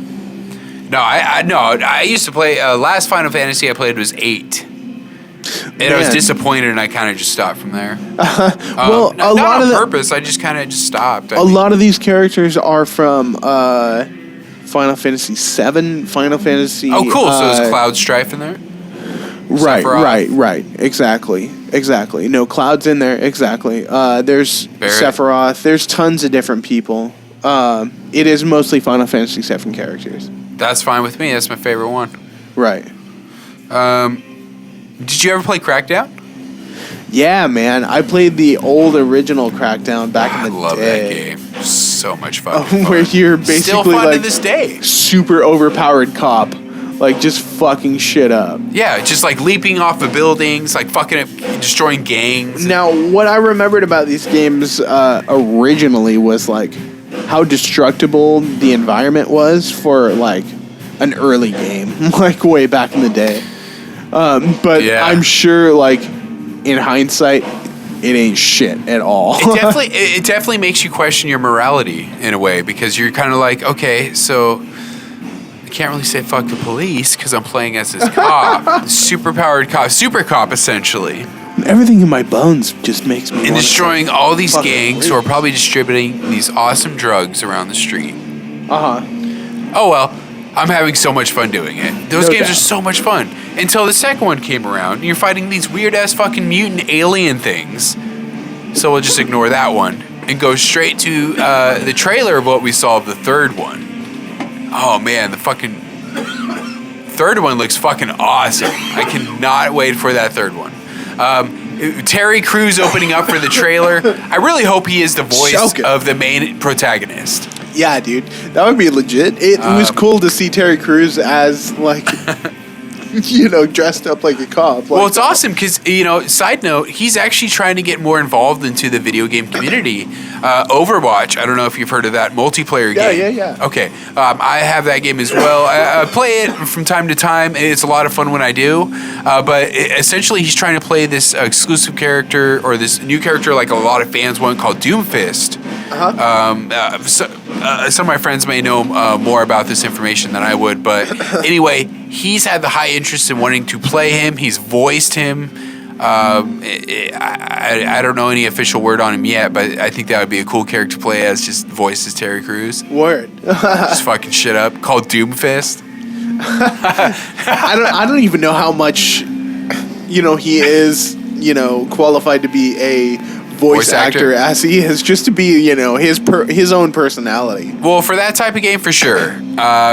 No, I used to play. Last Final Fantasy I played was 8. And I was disappointed, and I kind of just stopped from there. Well, not on purpose. I just kind of just stopped. A lot of these characters are from Final Fantasy VII, Final Fantasy. Oh, cool! So is Cloud Strife in there? Right. Exactly. No, Cloud's in there. Exactly. There's Barrett. Sephiroth. There's tons of different people. It is mostly Final Fantasy VII characters. That's fine with me. That's my favorite one. Right. Did you ever play Crackdown? Yeah, man. I played the old original Crackdown back in the day. I love that game. So much fun. Where you're basically still fun like to this day. Super overpowered cop, like just fucking shit up. Yeah, just like leaping off of buildings, like fucking destroying gangs. Now, what I remembered about these games originally was like how destructible the environment was for like an early game, like way back in the day. But Yeah. I'm sure, like in hindsight, it ain't shit at all. It definitely makes you question your morality in a way, because you're kind of like, okay, so I can't really say fuck the police because I'm playing as this cop, super powered cop, super cop essentially, Everything in my bones just makes me and wanna destroying all these fucking gangs leave. who are probably distributing these awesome drugs around the street. Uh-huh. Oh well, I'm having so much fun doing it. Those No games doubt. are so much fun. Until the second one came around, and you're fighting these weird ass fucking mutant alien things. So we'll just ignore that one and go straight to the trailer of what we saw of the third one. Oh man, the fucking third one looks fucking awesome. I cannot wait for that third one. Terry Crews opening up for the trailer. I really hope he is the voice Choking. of the main protagonist. Yeah, dude, that would be legit. It was cool to see Terry Crews as like, dressed up like a cop. Like, Well, it's awesome because, side note, he's actually trying to get more involved into the video game community. Overwatch, I don't know if you've heard of that multiplayer game. Yeah. Okay, I have that game as well. I play it from time to time. It's a lot of fun when I do. But essentially, he's trying to play this exclusive character, or this new character like a lot of fans want, called Doomfist. Some of my friends may know more about this information than I would, but anyway, he's had the high interest in wanting to play him. He's voiced him. I don't know any official word on him yet, but I think that would be a cool character to play as, just voiced as Terry Crews. Word. Just fucking shit up. Called Doomfist. I don't even know how much, he is, qualified to be a voice actor as he is, just to be, his own personality. Well, for that type of game, for sure.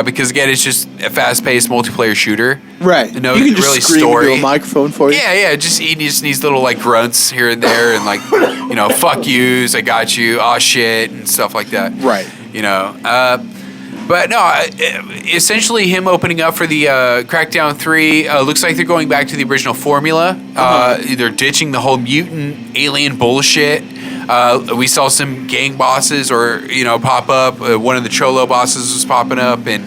Because again, it's just a fast-paced multiplayer shooter. Right. No, you can just really scream story. into a microphone for you. Yeah. He just needs little like grunts here and there, and like, fuck yous, I got you, aw shit, and stuff like that. Right. But no, essentially him opening up for the Crackdown 3, looks like they're going back to the original formula. They're ditching the whole mutant alien bullshit. We saw some gang bosses pop up. One of the Cholo bosses was popping up, and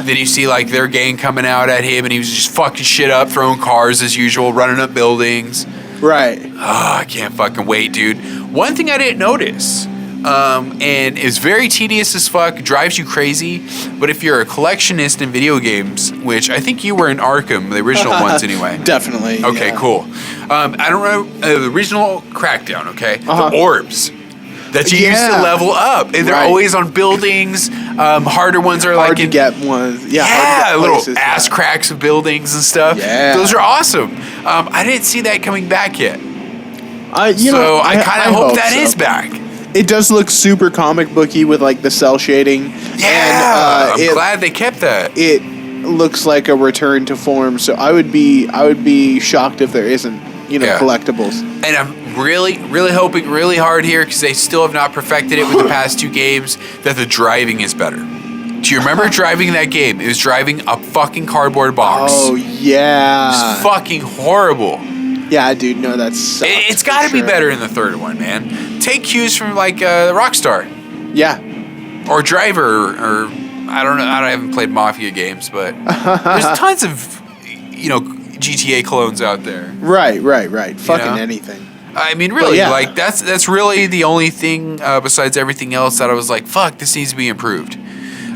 then you see like their gang coming out at him, and he was just fucking shit up, throwing cars as usual, running up buildings. Right. Oh, I can't fucking wait, dude. One thing I didn't notice, and is very tedious as fuck, drives you crazy, but if you're a collectionist in video games, which I think you were in Arkham, the original ones anyway. Definitely. Okay, yeah. cool. I don't know, the original Crackdown, okay? The orbs that you used to level up, and they're always on buildings. Harder ones are Hard like to get ones. Yeah, hard to get little places, ass cracks of buildings and stuff. Yeah. Those are awesome. I didn't see that coming back yet. I kind of hope that is back. It does look super comic booky with like the cell shading. Yeah, and, I'm glad they kept that. It looks like a return to form. So I would be shocked if there isn't collectibles. And I'm really, really hoping really hard here, because they still have not perfected it with the past two games, that the driving is better. Do you remember driving that game? It was driving a fucking cardboard box. Oh yeah, It was fucking horrible. yeah, dude. No, that's It's got to be better in the third one, man. Take cues from like Rockstar Yeah, or Driver, or I don't know. I haven't played Mafia games, but there's tons of GTA clones out there. right. Fucking know? anything. I mean, really, yeah. like that's really the only thing besides everything else that I was like, fuck, this needs to be improved.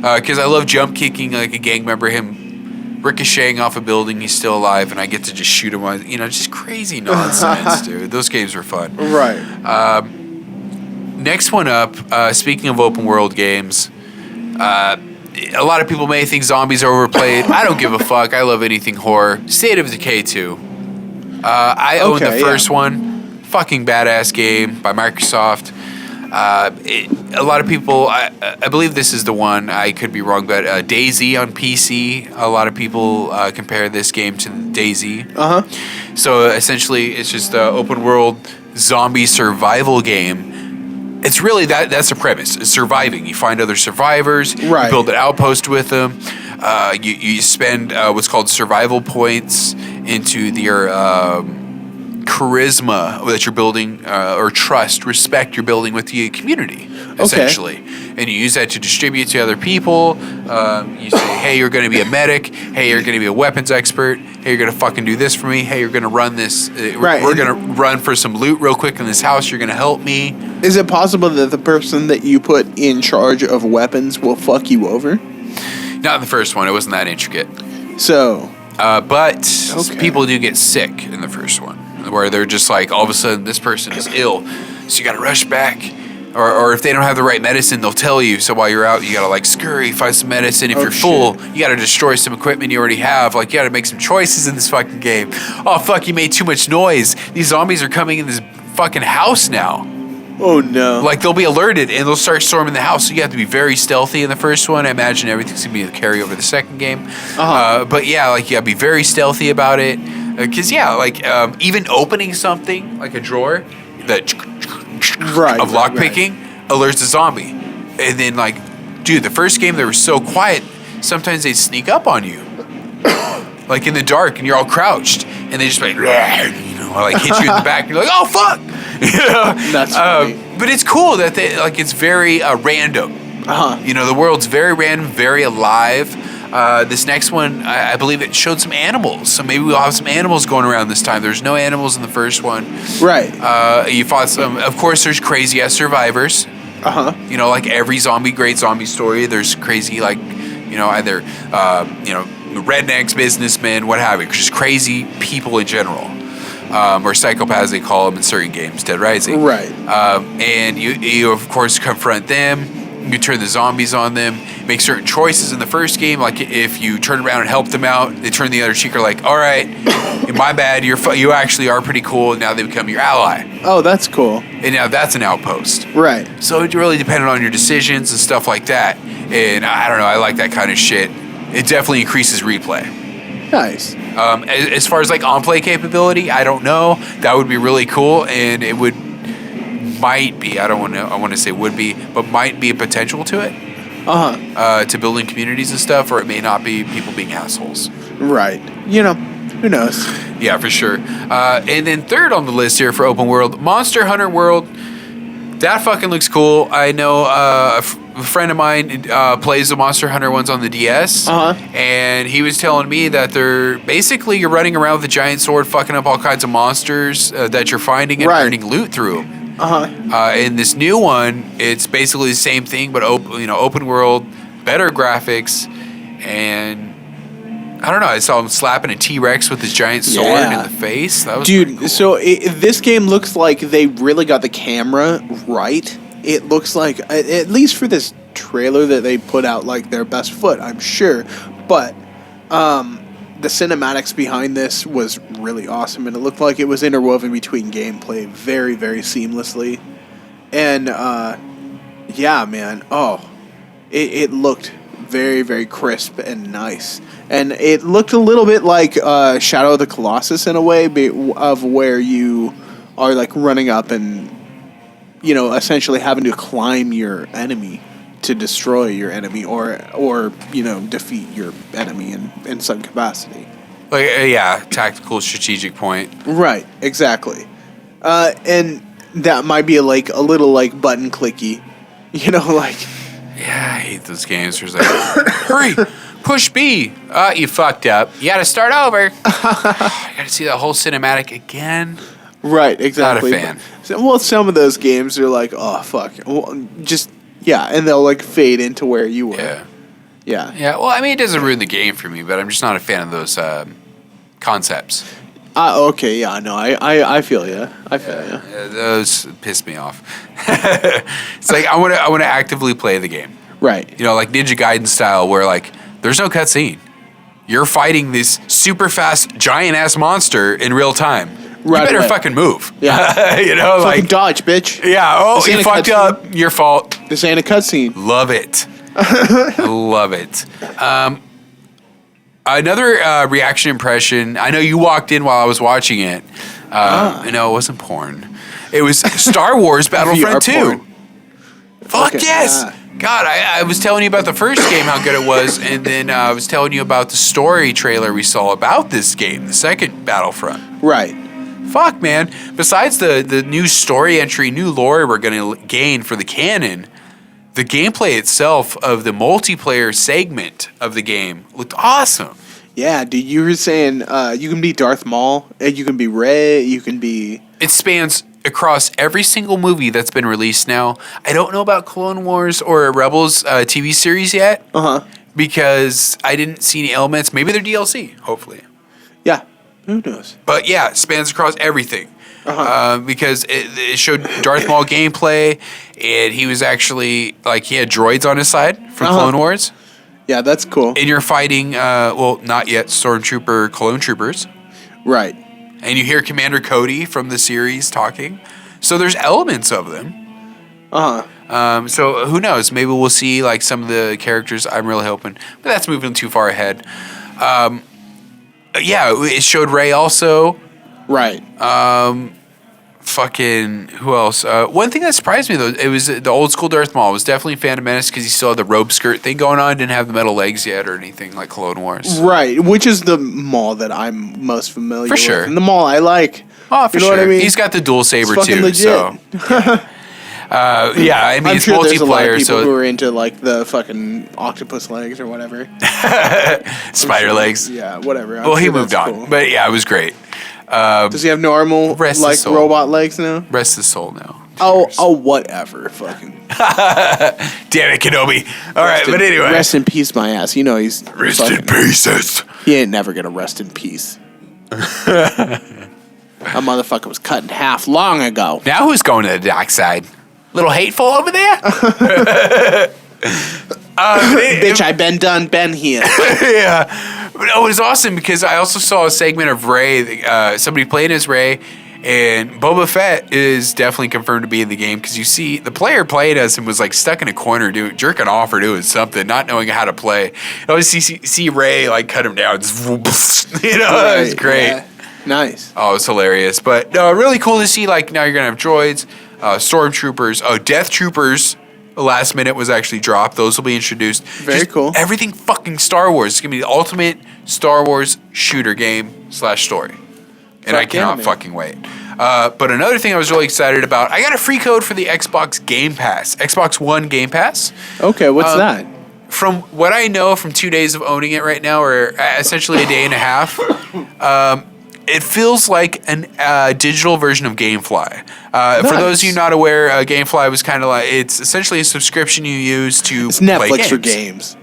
Because I love jump kicking like a gang member, him ricocheting off a building, he's still alive, and I get to just shoot him on, just crazy nonsense, dude. Those games were fun. Right. Next one up, speaking of open world games, a lot of people may think zombies are overplayed. I don't give a fuck. I love anything horror. State of Decay 2. I own the first one. Fucking badass game by Microsoft. A lot of people, I believe this is the one, I could be wrong, but Daisy on PC, a lot of people compare this game to Daisy. So essentially, it's just an open world zombie survival game. It's really that's the premise. It's surviving. You find other survivors. Right. You build an outpost with them. You spend what's called survival points into your charisma that you're building, or trust, respect you're building with the community, essentially. And you use that to distribute to other people. You say, hey, you're going to be a medic. Hey, you're going to be a weapons expert. Hey, you're going to fucking do this for me. Hey, you're going to run this. We're going to run for some loot real quick in this house. You're going to help me. Is it possible that the person that you put in charge of weapons will fuck you over? Not in the first one. It wasn't that intricate. So... but people do get sick in the first one, where they're just like, all of a sudden, this person is ill, so you got to rush back. Or if they don't have the right medicine, they'll tell you. So while you're out, you got to, like, scurry, find some medicine. If you're full, you got to destroy some equipment you already have. Like, you got to make some choices in this fucking game. Oh, fuck, you made too much noise. These zombies are coming in this fucking house now. Oh, no. Like, they'll be alerted, and they'll start storming the house, so you have to be very stealthy in the first one. I imagine everything's going to be a carry over the second game. But, yeah, like, you got to be very stealthy about it. Because, even opening something, like a drawer, of lockpicking, alerts a zombie. And then, like, dude, the first game, they were so quiet, sometimes they'd sneak up on you. Like, in the dark, and you're all crouched, and they just, like, hit you in the back, and you're like, oh, fuck! That's funny. But it's cool that it's very random. The world's very random, very alive. This next one, I believe it showed some animals, so maybe we'll have some animals going around this time. There's no animals in the first one. Right. You fought some. Of course, there's crazy ass survivors. Like every great zombie story, there's crazy, either rednecks, businessmen, what have you, just crazy people in general. Or psychopaths, they call them in certain games, Dead Rising. Right. And you, of course, confront them. You turn the zombies on them. Make certain choices in the first game. Like, if you turn around and help them out, they turn the other cheek, are like, all right, my bad, you actually are pretty cool, and now they become your ally. Oh, that's cool. And now that's an outpost. Right. So it really depended on your decisions and stuff like that. And I don't know, I like that kind of shit. It definitely increases replay. Nice. As far as, like, on-play capability, I don't know. That would be really cool, and it might be, I want to say would be, but might be a potential to it. To building communities and stuff, or it may not be people being assholes. Right. Who knows? Yeah, for sure. And then third on the list here for open world, Monster Hunter World. That fucking looks cool. I know a friend of mine plays the Monster Hunter ones on the DS, and he was telling me that you're running around with a giant sword, fucking up all kinds of monsters that you're finding and earning loot through them. In this new one, it's basically the same thing, but open world, better graphics, and I don't know. I saw him slapping a T-Rex with his giant sword in the face. That was cool. So this game looks like they really got the camera right. It looks like, at least for this trailer that they put out, like their best foot, I'm sure. But the cinematics behind this was really awesome, and it looked like it was interwoven between gameplay very, very seamlessly. And yeah, man. Oh, it looked very, very crisp and nice. And it looked a little bit like Shadow of the Colossus in a way, of where you are like running up and, essentially having to climb your enemy to destroy your enemy or defeat your enemy in some capacity. Like, tactical, strategic point. Right, exactly. And that might be like a little like button clicky, like. Yeah, I hate those games. There's like, hurry, push B. You fucked up. You got to start over. You got to see that whole cinematic again. Right, exactly. Not a fan. Some of those games are like, oh fuck, and they'll like fade into where you were. Yeah. Well, I mean, it doesn't ruin the game for me, but I'm just not a fan of those concepts. Okay, yeah, no, I feel you. Those piss me off. It's like I want to actively play the game. Right. Like Ninja Gaiden style, where like there's no cutscene. You're fighting this super fast giant ass monster in real time. Right, you better fucking move. Yeah. Fucking dodge, bitch. Yeah. Oh, you fucked up. Your fault. This ain't a cutscene. Love it. Love it. Another reaction impression. I know you walked in while I was watching it. No, it wasn't porn. It was Star Wars Battlefront 2. Porn. Fuck yes. God, I was telling you about the first game, how good it was, and then I was telling you about the story trailer we saw about this game, the second Battlefront. Right. fuck, man. Besides the new story entry, new lore we're going to gain for the canon, the gameplay itself of the multiplayer segment of the game looked awesome. Yeah, dude, you were saying you can be Darth Maul, you can be Rey, you can be... It spans across every single movie that's been released now. I don't know about Clone Wars or Rebels TV series yet. Because I didn't see any elements. Maybe they're DLC, hopefully. Yeah, who knows? But yeah, it spans across everything. Because it showed Darth Maul gameplay, and he was actually, like, he had droids on his side from Clone Wars. Yeah, that's cool. And you're fighting, not yet, Stormtrooper clone troopers. Right. And you hear Commander Cody from the series talking. So there's elements of them. So who knows? Maybe we'll see like some of the characters. I'm really hoping, but that's moving too far ahead. Yeah, it showed Rey also. Right. Fucking who else? One thing that surprised me though, it was the old school Darth Maul. It was definitely Phantom Menace because he still had the robe skirt thing going on. Didn't have the metal legs yet or anything like Clone Wars. Right, which is the Maul that I'm most familiar with. For sure. And the Maul I like. Oh, for you know sure. what I mean? He's got the dual saber it's too. Legit. So. Yeah, I mean, I'm it's sure there's a lot of multiplayer, people so who are into like the fucking octopus legs or whatever. spider legs. Yeah, whatever. Well, he moved on, cool. but yeah, it was great. Does he have normal Rest like his soul. robot legs now? Rest his soul now. Oh, whatever. Fucking. Damn it, Kenobi. All right, but anyway. Rest in peace, my ass. You know he's Rest in pieces. He ain't never gonna rest in peace. That motherfucker was cut in half long ago. Now who's going to the dark side? Little hateful over there? Bitch, I been here. Yeah. But it was awesome because I also saw a segment of Rey, somebody playing as Rey, and Boba Fett is definitely confirmed to be in the game because you see the player playing as him was like stuck in a corner jerking off or doing something, not knowing how to play. I always see Rey like cut him down. You know, it was great. Yeah. Nice. Oh, it's hilarious. But no, really cool to see like now you're going to have droids, stormtroopers, death troopers. The last minute was actually dropped. Those will be introduced. Very cool. Everything fucking Star Wars. It's going to be the ultimate Star Wars shooter game / story. And I cannot fucking wait. But another thing I was really excited about, I got a free code for the Xbox Game Pass. Xbox One Game Pass. Okay, what's that? From what I know from 2 days of owning it right now, or essentially a day and a half, it feels like a digital version of GameFly. Nice. For those of you not aware, GameFly was kind of like, it's essentially a subscription you use to It's play Netflix games. for games.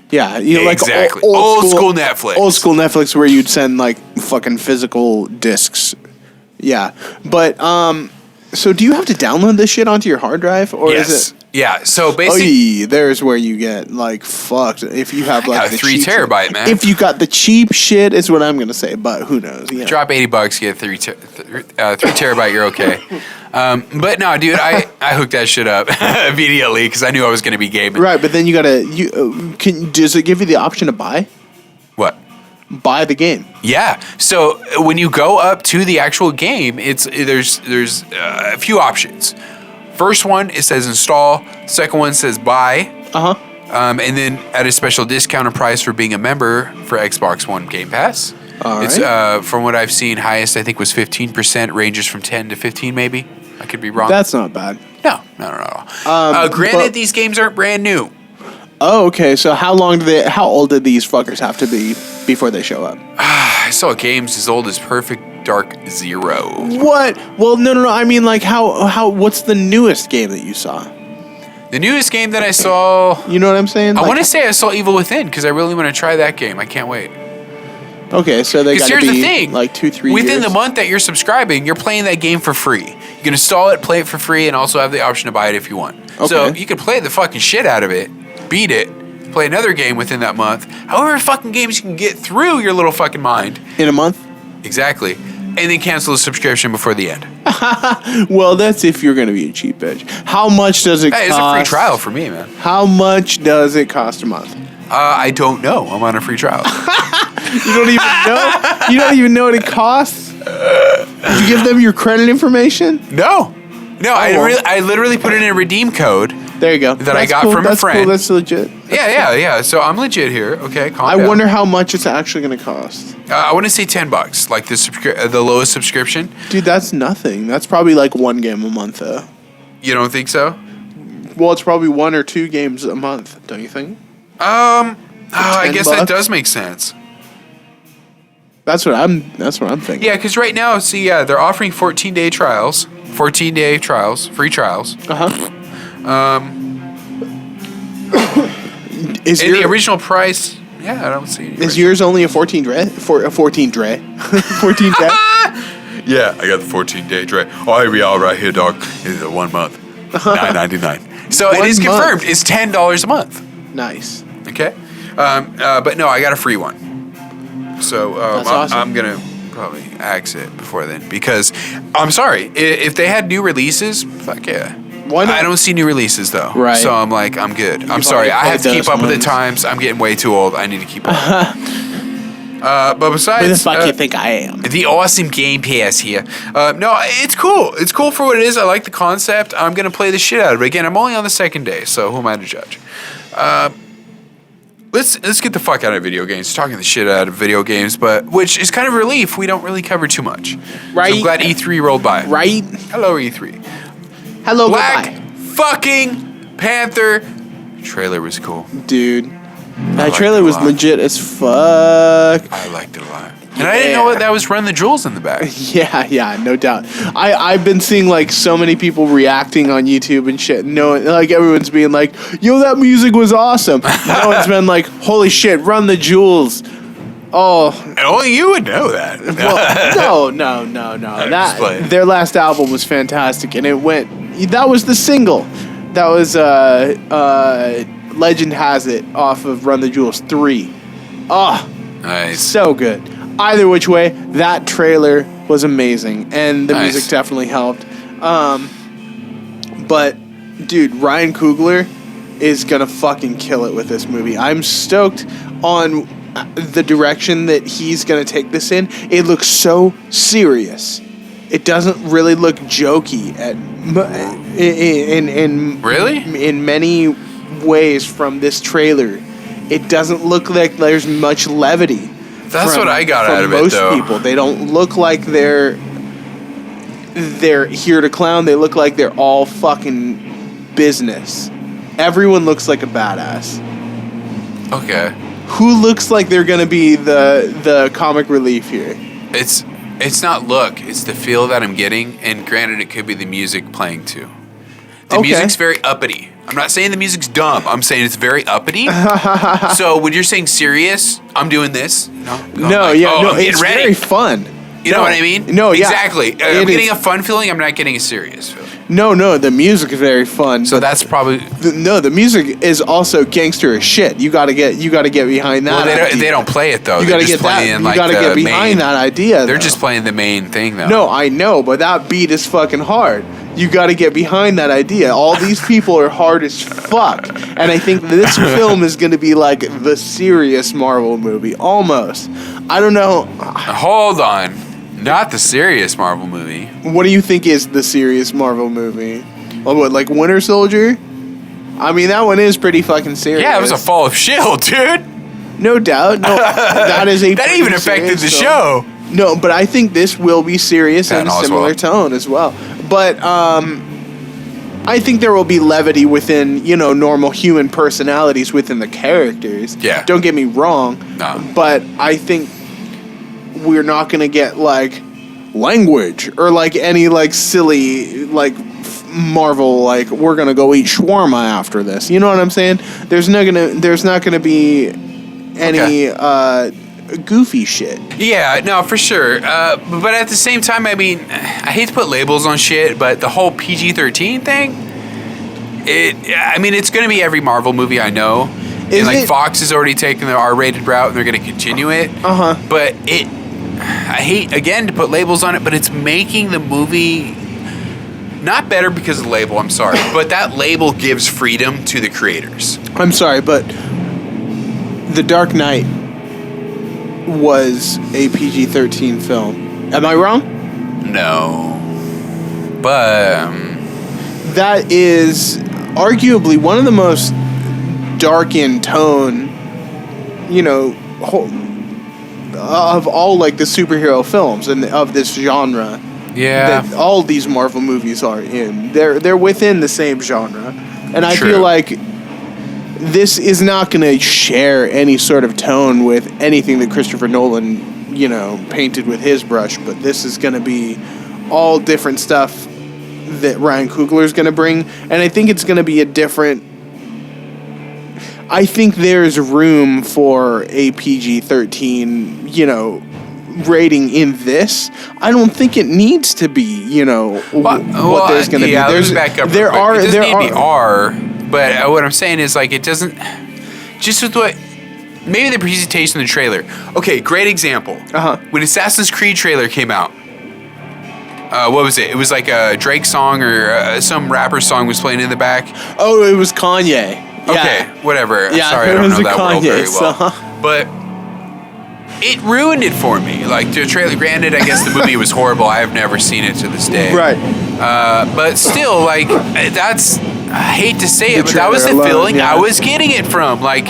Yeah, you know, like Exactly. old school Netflix. Old school Netflix where you'd send like fucking physical discs. Yeah, but so do you have to download this shit onto your hard drive or is it? Yeah. So basically, there's where you get like fucked if you have like the 3 cheap terabyte, shit. man. If you got the cheap shit, is what I'm gonna say. But who knows? Yeah. drop $80, get 3 terabyte, you're okay. But no, dude, I hooked that shit up immediately because I knew I was going to be gaming. Right, but then you gotta does it give you the option to buy the game? Yeah. So when you go up to the actual game, there's a few options. First one, it says install. Second one says buy. And then at a special discounted price for being a member for Xbox One Game Pass. All It's right. from what I've seen, highest I think was 15%, ranges from 10 to 15 maybe. I could be wrong. That's not bad. No. Granted, these games aren't brand new. Oh, okay. So how old do these fuckers have to be before they show up? I saw games as old as Perfect Dark Zero. What? Well, no. I mean, like, what's the newest game that you saw? The newest game that I saw, You know what I'm saying? I Like, want to say I saw Evil Within because I really want to try that game. I can't wait. Okay, so they Because got to here's be the thing, like 2-3 within years. the month that you're subscribing, you're playing that game for free. You can install it, play it for free, and also have the option to buy it if you want. So Okay. you can play the fucking shit out of it, beat it, play another game within that month. However fucking games you can get through your little fucking mind. In a month? Exactly. And then cancel the subscription before the end. Well, that's if you're going to be a cheap bitch. How much does it Hey, cost? it's a free trial for me, man. How much does it cost a month? I don't know. I'm on a free trial. You don't even know? You don't even know what it costs? Did you give them your credit information? No. well. I literally put in a redeem code There you go. That I got from a friend. Cool. That's legit. Yeah. So I'm legit here. Okay, calm down. I wonder how much it's actually going to cost. I want to say $10, like the lowest subscription. Dude, that's nothing. That's probably like one game a month, though. You don't think so? Well, it's probably 1 or 2 games a month, don't you think? I guess that does make sense. That's what I'm thinking. Yeah, because right now, they're offering 14-day trials. 14-day trials, free trials. Is the original price? Yeah, I don't see. Is yours only a 14 dre? For a 14 dre? 14 dre? Yeah, I got the 14-day dre. Oh, here we are right here, dog. It's a 1 month, $9.99. So it is confirmed. It's $10 a month. Nice. Okay, but no, I got a free one. So That's awesome. I'm gonna probably axe it before then because I'm sorry if they had new releases. Fuck yeah. Why not? I don't see new releases though. Right. So I'm like, I'm good. I'm You've sorry. I already have to played keep up those with the times. I'm getting way too old. I need to keep up. But besides, Who the fuck you think I am? the awesome Game Pass here. No, it's cool. It's cool for what it is. I like the concept. I'm gonna play the shit out of it. Again, I'm only on the second day, so who am I to judge? Let's get the fuck out of video games. Talking the shit out of video games, but which is kind of a relief. We don't really cover too much. Right. So I'm glad E3 rolled by. Right? Hello, E3. Hello, Black goodbye. fucking Panther trailer was cool. Dude. That liked trailer it a was lot. legit as fuck. I liked it a lot. And I didn't know that was Run the Jewels in the back. Yeah, no doubt. I've been seeing like so many people reacting on YouTube and shit. No, like everyone's being like, "Yo, that music was awesome." No one's been like, "Holy shit, Run the Jewels." Oh, And only you would know that. well, no. Their last album was fantastic, and it went. That was the single. That was Legend Has It off of Run the Jewels 3. Oh, Nice. so good. Either which way, that trailer was amazing, and the Nice. music definitely helped. But, dude, Ryan Coogler is gonna fucking kill it with this movie. I'm stoked on the direction that he's gonna take this in. It looks so serious. It doesn't really look jokey in many ways from this trailer. It doesn't look like there's much levity. That's what I got out of it, most though. people. They don't look like they're here to clown. They look like they're all fucking business. Everyone looks like a badass. Okay. Who looks like they're gonna be the comic relief here? It's not look. It's the feel that I'm getting. And granted, it could be the music playing too. The Okay. music's very uppity. I'm not saying the music's dumb. I'm saying it's very uppity. So when you're saying serious, I'm doing this. It's very fun. You know what I mean? No, yeah. Exactly. I'm getting a fun feeling. I'm not getting a serious feeling. No, the music is very fun. So that's probably. The music is also gangster as shit. You gotta get behind that. Well, idea. they don't play it though. You They're gotta just get that. playing, You like, gotta the get behind main- that idea. They're though. just playing the main thing though. No, I know, but that beat is fucking hard. You gotta get behind that idea. All these people are hard as fuck, and I think this film is gonna be like the serious Marvel movie, almost. I don't know. Hold on. Not the serious Marvel movie. What do you think is the serious Marvel movie? What, like Winter Soldier? I mean, that one is pretty fucking serious. Yeah, it was a Fall of Shield, dude. No doubt. No, that is a. That even affected the serious show. film. No, but I think this will be serious Yeah, and a no, as similar well. tone as well. But I think there will be levity within, normal human personalities within the characters. Yeah. Don't get me wrong. No. But I think we're not going to get, like, language or, like, any, like, silly, like, Marvel, like, we're going to go eat shawarma after this. You know what I'm saying? There's not going to be any goofy shit. Yeah, no, for sure. But at the same time, I mean, I hate to put labels on shit, but the whole PG-13 thing, it's going to be every Marvel movie I know. Fox has already taken the R-rated route, and they're going to continue it. Uh-huh. But I hate, again, to put labels on it, but it's making the movie not better because of the label, I'm sorry. But that label gives freedom to the creators. I'm sorry, but The Dark Knight was a PG-13 film. Am I wrong? No. But That is arguably one of the most dark in tone, of all like the superhero films and of this genre. Yeah. That all these Marvel movies are in. They're within the same genre. And I True. feel like this is not going to share any sort of tone with anything that Christopher Nolan, painted with his brush, but this is going to be all different stuff that Ryan Coogler is going to bring, and I think it's going to be I think there's room for a PG-13, rating in this. I don't think it needs to be, what there's going to be. Let me back up. There are, it doesn't there need to be R, but what I'm saying is like it doesn't. Just with what. Maybe the presentation of the trailer. Okay, great example. When Assassin's Creed trailer came out, what was it? It was like a Drake song or some rapper song was playing in the back. Oh, it was Kanye. Okay, whatever. Yeah, sorry, I don't know that Kanye world very well. song. But it ruined it for me. Like the trailer. Granted, I guess the movie was horrible. I have never seen it to this day. Right. But still, like that's. I hate to say it, but that was the alone, feeling yeah. I was getting it from. Like,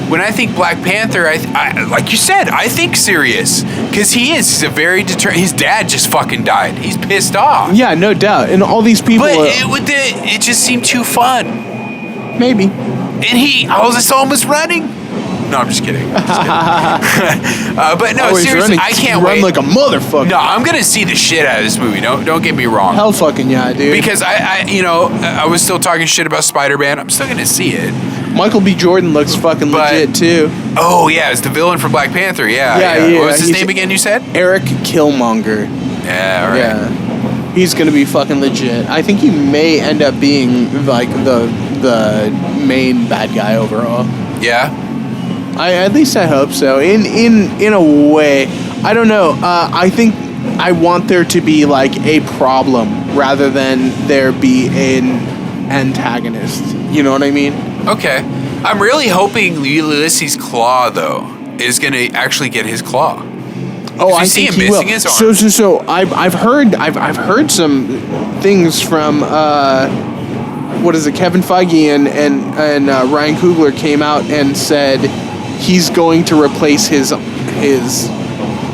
when I think Black Panther, I like you said, I think serious. Because he's a very determined... His dad just fucking died. He's pissed off. Yeah, no doubt. And all these people... But it just seemed too fun. Maybe. And all I saw him was running. No, I'm just kidding. But no, Always seriously, running. I can't Run wait. like a motherfucker. No, I'm going to see the shit out of this movie. Don't get me wrong. Hell fucking yeah, dude. Because I was still talking shit about Spider-Man. I'm still gonna see it. Michael B. Jordan looks fucking legit too. Oh yeah, it's the villain for Black Panther. Yeah. Yeah. What was his name again? You said? Eric Killmonger. Yeah. All right. Yeah. He's gonna be fucking legit. I think he may end up being like the main bad guy overall. Yeah. At least I hope so. In a way, I don't know. I think I want there to be like a problem rather than there be an antagonist. You know what I mean? Okay. I'm really hoping Ulysses' claw though is gonna actually get his claw. Oh, I see think him he will. missing his arm. So I've heard some things from what is it? Kevin Feige and Ryan Coogler came out and said he's going to replace his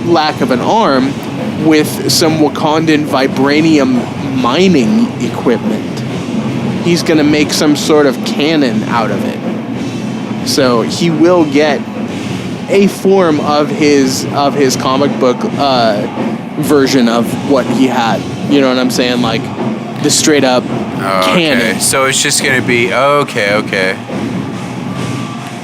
lack of an arm with some Wakandan vibranium mining equipment. He's going to make some sort of cannon out of it. So he will get a form of his comic book version of what he had. You know what I'm saying? Like the straight up cannon. Okay. So it's just gonna be okay.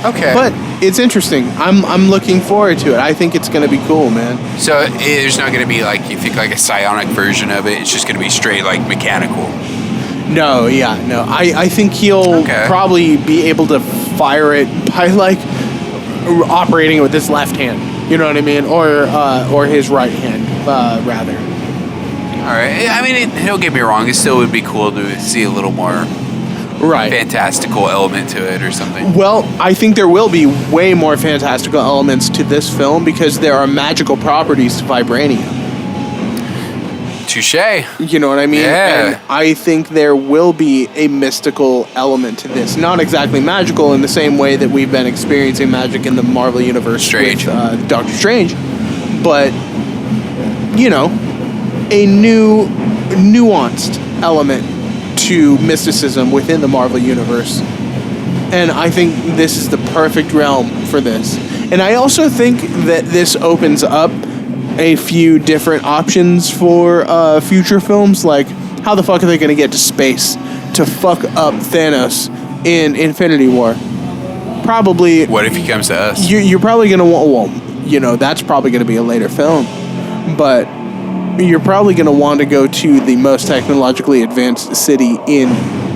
But it's interesting. I'm looking forward to it. I think it's gonna be cool, man. So there's not gonna be like you think like a psionic version of it. It's just gonna be straight like mechanical. No. I think he'll probably be able to fire it by like operating it with his left hand. You know what I mean? Or his right hand, rather. All right. I mean, don't get me wrong. It still would be cool to see a little more fantastical element to it or something. Well, I think there will be way more fantastical elements to this film because there are magical properties to vibranium. Touché. You know what I mean? Yeah. And I think there will be a mystical element to this. Not exactly magical in the same way that we've been experiencing magic in the Marvel Universe Strange. with Doctor Strange. But, a new, nuanced element to mysticism within the Marvel Universe. And I think this is the perfect realm for this. And I also think that this opens up a few different options for future films. Like, how the fuck are they going to get to space to fuck up Thanos in Infinity War? Probably. What if he comes to us? You're probably going to want... Well, that's probably going to be a later film. But you're probably going to want to go to the most technologically advanced city in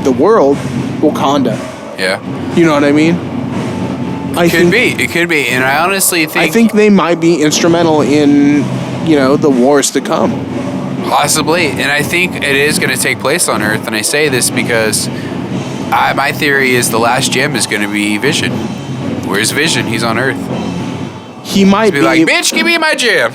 the world, Wakanda. Yeah. You know what I mean? It could be. And I honestly think... I think they might be instrumental in, the wars to come. Possibly. And I think it is going to take place on Earth. And I say this because my theory is the last gem is going to be Vision. Where's Vision? He's on Earth. he might Be like, bitch, give me my gem.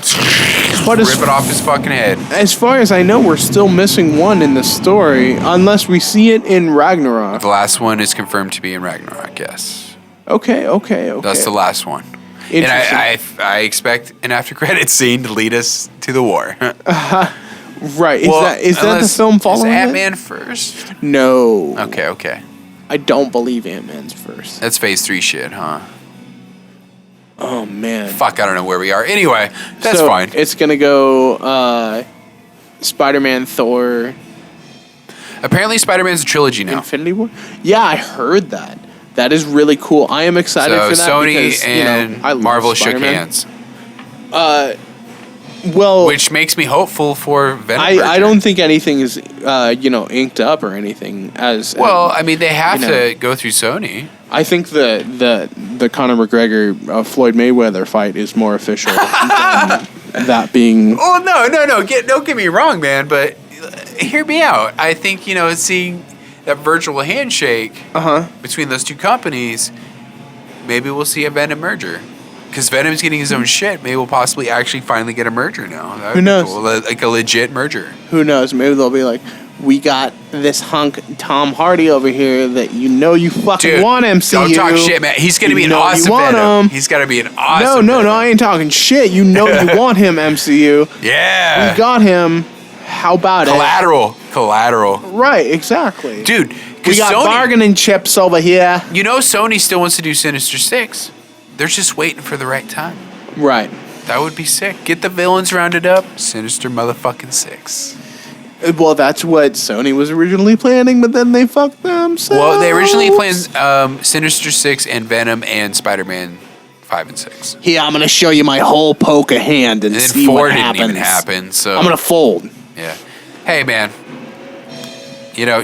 But Rip it off his fucking head. As far as I know, we're still missing one in the story, unless we see it in Ragnarok. The last one is confirmed to be in Ragnarok, yes. Okay. That's the last one. And I expect an after credit scene to lead us to the war. Right. Is that the film following Is Ant-Man first? No. Okay. I don't believe Ant-Man's first. That's phase 3 shit, huh? Oh, man. Fuck, I don't know where we are. Anyway, that's fine. It's going to go Spider-Man, Thor. Apparently Spider-Man's a trilogy now. Infinity War? Yeah, I heard that. That is really cool. I am excited for that Sony because, and I love Marvel shook Spider-Man. hands. Well, which makes me hopeful for Venom. I don't think anything is, inked up or anything. Well, I mean, they have to go through Sony. I think the Conor McGregor Floyd Mayweather fight is more official than that being. Oh no! Don't get me wrong, man. But hear me out. I think seeing that virtual handshake between those two companies, maybe we'll see a Venom merger. Because Venom's getting his own shit. Maybe we'll possibly actually finally get a merger now. Who knows? Cool. Like a legit merger. Who knows? Maybe they'll be like, we got this hunk Tom Hardy over here that you fucking want MCU. Don't talk shit, man. He's going to be an awesome Venom. He's got to be an awesome No, I ain't talking shit. You want him, MCU. Yeah. We got him. How about Collateral. Right, exactly. Dude, we got bargaining chips over here. Sony still wants to do Sinister Six. They're just waiting for the right time. Right. That would be sick. Get the villains rounded up. Sinister motherfucking Six. Well, that's what Sony was originally planning, but then they fucked themselves. Well, they originally planned Sinister Six and Venom and Spider-Man 5 and 6. Here, I'm going to show you my whole poker hand and see what happens. 4 didn't even happen, so... I'm going to fold. Yeah. Hey, man.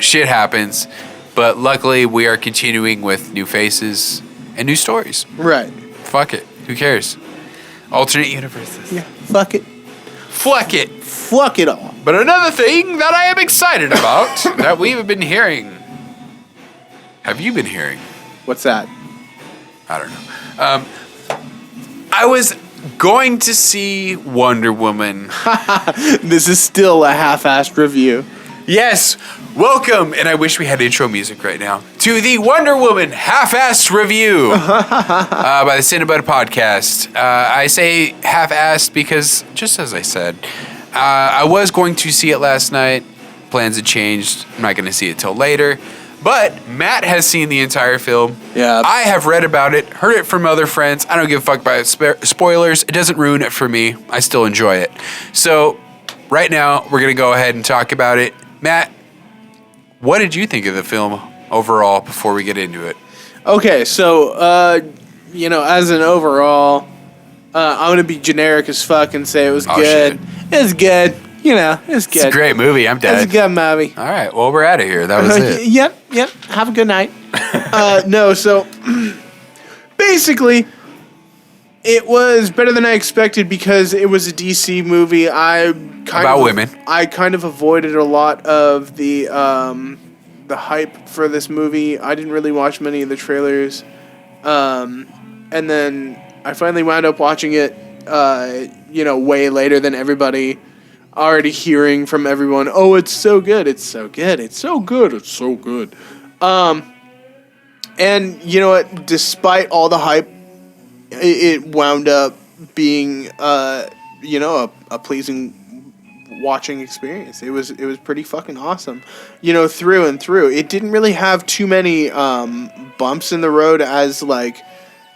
Shit happens. But luckily, we are continuing with new faces and new stories. Right. Fuck it. Who cares? Alternate universes. Yeah. Fuck it. Fuck it. Fuck it all. But another thing that I am excited about that we've been hearing. Have you been hearing? What's that? I don't know. I was going to see Wonder Woman. This is still a half-assed review. Yes, welcome, and I wish we had intro music right now, to the Wonder Woman half-assed review by the Cinnabud Podcast. I say half-assed because, just as I said, I was going to see it last night. Plans had changed. I'm not going to see it till later. But Matt has seen the entire film. Yeah. I have read about it, heard it from other friends. I don't give a fuck about spoilers. It doesn't ruin it for me. I still enjoy it. So right now, we're going to go ahead and talk about it. Matt, what did you think of the film overall before we get into it? Okay, so, as an overall, I'm going to be generic as fuck and say it was good. Shit. It's good. It's good. It's a great movie. I'm dead. It's a good movie. All right, well, we're out of here. That was it. Yep. Have a good night. So basically, it was better than I expected because it was a DC movie. I kind of avoided a lot of the hype for this movie. I didn't really watch many of the trailers, and then I finally wound up watching it. Way later than everybody. Already hearing from everyone, oh, it's so good, it's so good, it's so good, it's so good. And you know what? Despite all the hype, it wound up being, a pleasing watching experience. It was pretty fucking awesome, through and through. It didn't really have too many bumps in the road as like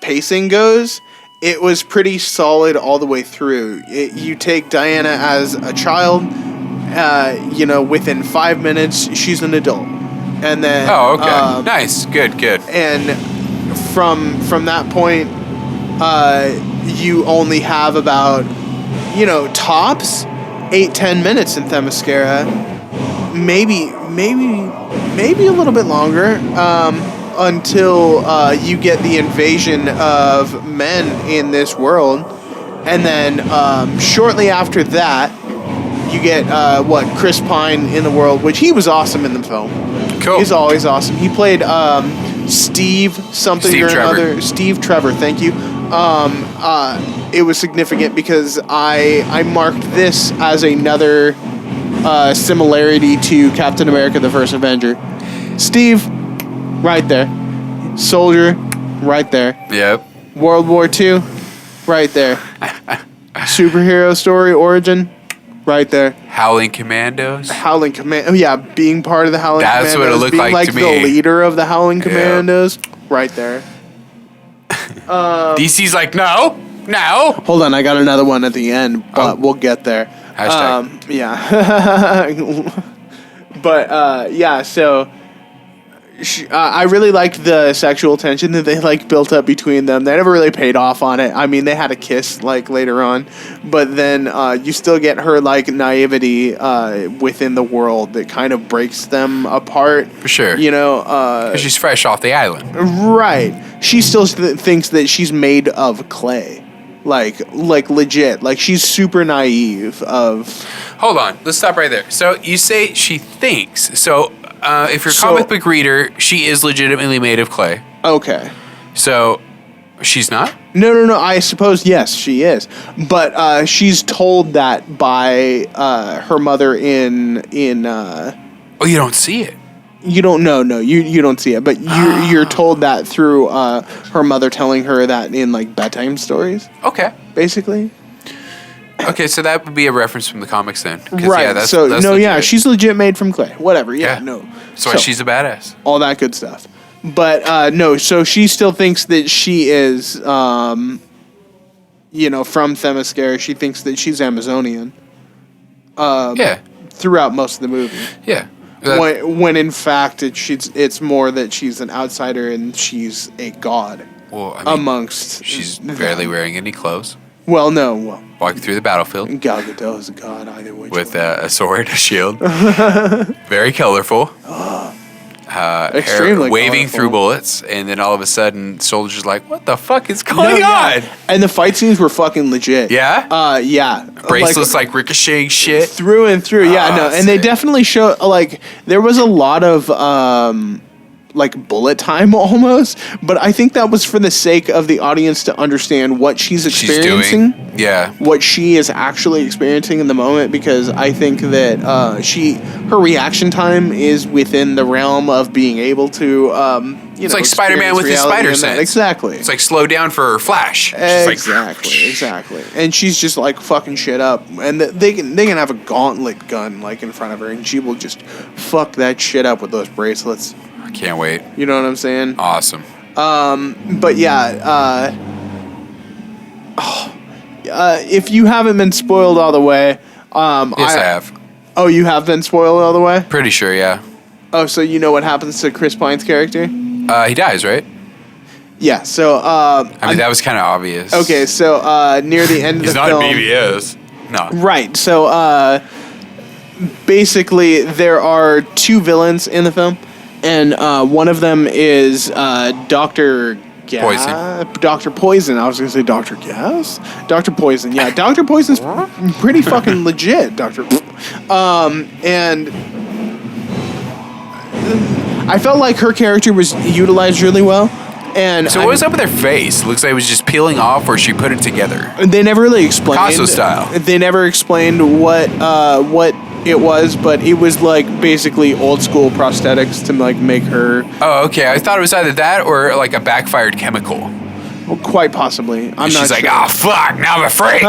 pacing goes. It was pretty solid all the way through. You take Diana as a child, within 5 minutes, she's an adult. And then... Oh, okay. Nice. Good. And from that point, you only have about, tops 8-10 minutes in Themyscira. Maybe a little bit longer. Until you get the invasion of men in this world. And then shortly after that, you get, Chris Pine in the world, which he was awesome in the film. Cool. He's always awesome. He played Steve something Steve or Trevor. another. Steve Trevor, thank you. it was significant because I marked this as another similarity to Captain America: The First Avenger. Steve, right there. Soldier, right there. Yep. World War II, right there. Superhero story origin, right there. Howling Commandos. Howling Command. Oh yeah, being part of the Howling That's Commandos. what it looked being like to me. the leader of the Howling Commandos, right there. DC's like, no. Hold on, I got another one at the end, but we'll get there. Hashtag. Yeah. But yeah, so I really liked the sexual tension that they like built up between them. They never really paid off on it. I mean, they had a kiss like later on, but then you still get her like naivety within the world that kind of breaks them apart. For sure. You know, 'Cause she's fresh off the island. right. She still thinks that she's made of clay. Like legit. Like she's super naive of. Hold on. Let's stop right there. So you say she thinks. So if you're a comic book reader, she is legitimately made of clay. Okay. So she's not? No. I suppose, yes, she is. But she's told that by her mother in Oh, you don't see it. you don't know. No, you don't see it. But you're told that through her mother telling her that in like bedtime stories, Okay. basically. Okay, so that would be a reference from the comics then. 'Cause, Right. Yeah, that's, so that's no, legit. yeah, she's legit made from clay. Whatever. Yeah. Yeah. No. So she's a badass. all that good stuff. But no, so she still thinks that she is, from Themyscira. She thinks that she's Amazonian. Yeah. Throughout most of the movie, Yeah. when in fact it's more that she's an outsider and she's a god Well, I mean, amongst. she's them. barely wearing any clothes. Well, no, well, Walking through the battlefield Gal Gadot is a god either way. with a sword, a shield. Very colorful. Extremely waving colorful. through bullets, and then all of a sudden, Soldier's like, "What the fuck is going on?" And the fight scenes were fucking legit. Yeah, Yeah. bracelets like ricocheting shit. Through and through, yeah, no, and they sick. definitely show like there was a lot of like bullet time almost, but I think that was for the sake of the audience to understand what she's experiencing, Yeah, what she is actually experiencing in the moment, because I think that her reaction time is within the realm of being able to it's like Spider-Man with his spider sense. Exactly. It's like slow down for Flash. She's Exactly. And she's just like fucking shit up, and they can have a gauntlet gun like in front of her, and she will just fuck that shit up with those bracelets. I can't wait. You know what I'm saying? Awesome. But yeah, if you haven't been spoiled all the way, Yes, I have. Oh, you have been spoiled all the way? Pretty sure, yeah. Oh, so you know what happens to Chris Pine's character? He dies, right? Yeah. So I mean, that was kind of obvious. okay. So near the end of He's the not film, in BBS. No. right? So basically, there are two villains in the film, and one of them is Dr. Poison. Dr. Poison. I was going to say Dr. Gas? Dr. Poison. Yeah, Dr. Poison's pretty fucking legit, Dr. And I felt like her character was utilized really well. And So what was up with her face? Looks like it was just peeling off, or she put it together. They never really explained. Picasso style. They never explained what it was, but it was like basically old school prosthetics to like make her. Oh, okay. I thought it was either that or like a backfired chemical. Well, quite possibly. I'm She's not like, sure. oh fuck, now I'm afraid.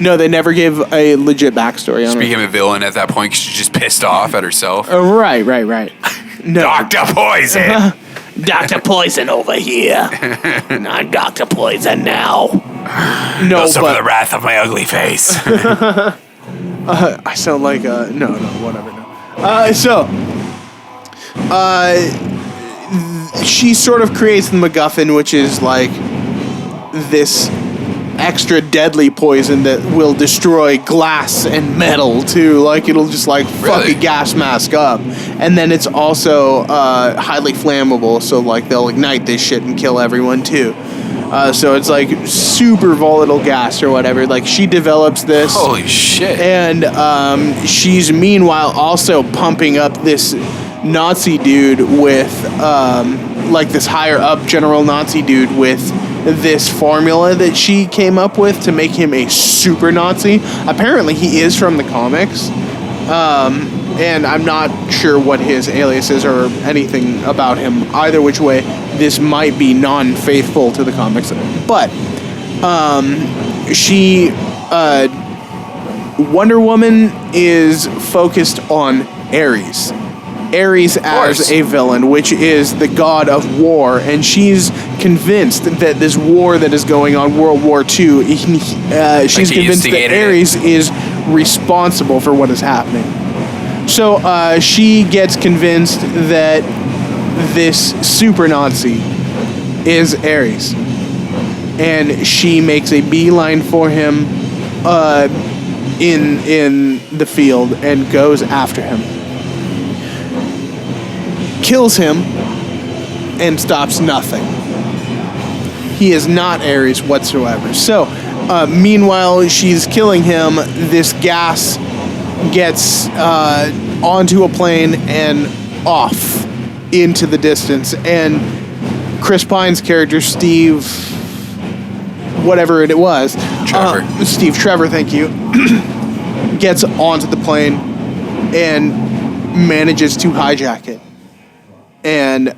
No, they never gave a legit backstory on She it. became a villain at that point because she's just pissed off at herself. Right. No. Dr. Poison. Dr. Poison over here. I'm Dr. Poison now. No, Also for the but wrath of my ugly face. I sound like no, whatever. No. She sort of creates the MacGuffin, which is like this extra deadly poison that will destroy glass and metal too. Like it'll just like fuck Really? a gas mask up, and then it's also highly flammable. So like they'll ignite this shit and kill everyone too. So it's like super volatile gas or whatever. Like she develops this. Holy shit. And she's meanwhile also pumping up this Nazi dude with, like this higher up general Nazi dude with this formula that she came up with to make him a super Nazi. Apparently, he is from the comics. And I'm not sure what his alias is or anything about him. Either which way, this might be non-faithful to the comics. But Wonder Woman is focused on Ares. Ares as a villain, which is the god of war, and she's convinced that this war that is going on, World War II, she's convinced that Ares is responsible for what is happening. So she gets convinced that this super Nazi is Ares, and she makes a beeline for him in the field and goes after him. Kills him and stops nothing. He is not Ares whatsoever. So, meanwhile, she's killing him. This gas gets onto a plane and off into the distance. And Chris Pine's character, Steve, whatever it was, Steve Trevor, thank you, gets onto the plane and manages to hijack it. And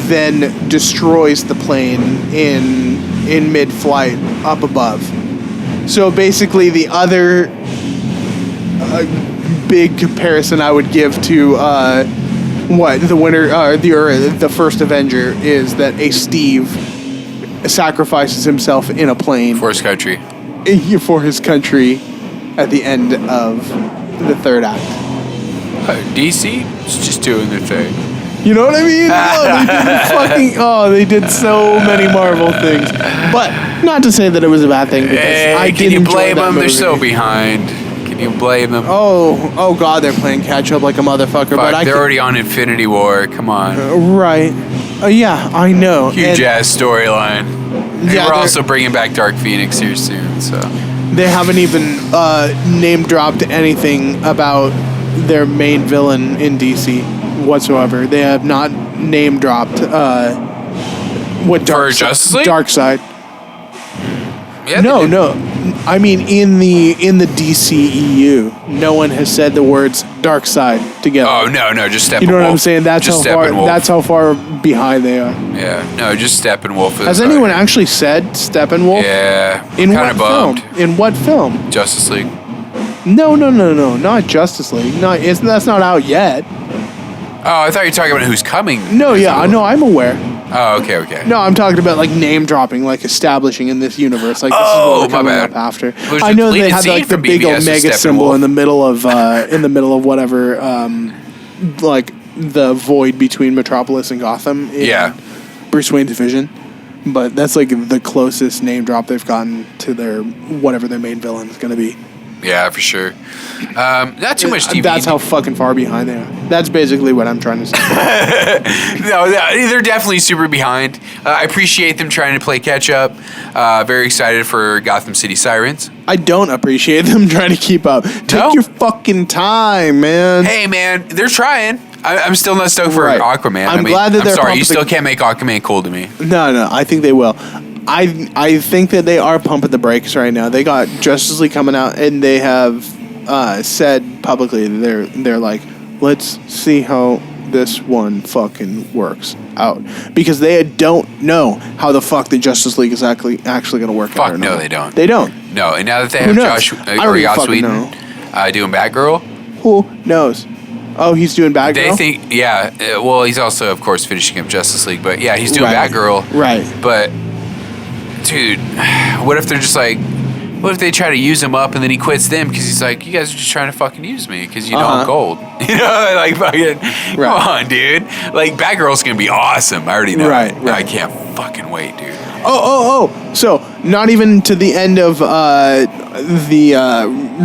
then destroys the plane in mid-flight up above. So basically, the other big comparison I would give to the first Avenger is that a Steve sacrifices himself in a plane for his country. For his country at the end of the third act. DC is just doing their thing. You know what I mean? They did so many Marvel things. But not to say that it was a bad thing, because I did enjoy that movie. Can you blame them? They're so behind. Can you blame them? Oh God, they're playing catch up like a motherfucker. But they're already on Infinity War. Come on. Right. Yeah, I know. Huge ass storyline. And we're also bringing back Dark Phoenix here soon. So they haven't even name dropped anything about their main villain in DC whatsoever. They have not name dropped Darkseid. Yeah, no. I mean, in the DCEU, no one has said the words Darkseid together. Oh no, just Steppenwolf. You know what I'm saying? That's how far behind they are. Yeah, no, just Steppenwolf. Has anyone actually said Steppenwolf? Yeah, in what film? In what film? Justice League. No, not Justice League. That's not out yet. Oh, I thought you were talking about who's coming. No, I'm aware. Oh, okay. No, I'm talking about like name dropping, like establishing in this univerce. Like this is what we're coming up after. I know they had like the big Omega symbol in the middle of whatever, like the void between Metropolis and Gotham. Bruce Wayne's vision. But that's like the closest name drop they've gotten to their whatever their main villain is going to be. Yeah, for sure. Not too much TV. That's how fucking far behind they are. That's basically what I'm trying to say. No, they're definitely super behind. I appreciate them trying to play catch up. Very excited for Gotham City Sirens. I don't appreciate them trying to keep up. Take your fucking time, man. Hey, man, they're trying. I'm still not stoked for Aquaman. I'm glad that they're sorry, you still can't make Aquaman cool to me. No, I think they will. I think that they are pumping the brakes right now. They got Justice League coming out, and they have said publicly they're like, let's see how this one fucking works out, because they don't know how the fuck the Justice League is actually going to work out. Fuck no, they don't. They don't. No, and now that they have Joss Whedon doing Batgirl, who knows? Oh, he's doing Batgirl? They think, well, he's also, of course, finishing up Justice League, but yeah, he's doing Batgirl. Right. But dude, what if they're just like, what if they try to use him up and then he quits them because he's like, you guys are just trying to fucking use me because you know I'm gold. You know, like fucking, come on, dude. Like, Batgirl's gonna be awesome. I already know. Right. I can't fucking wait, dude. Oh. So, not even to the end of the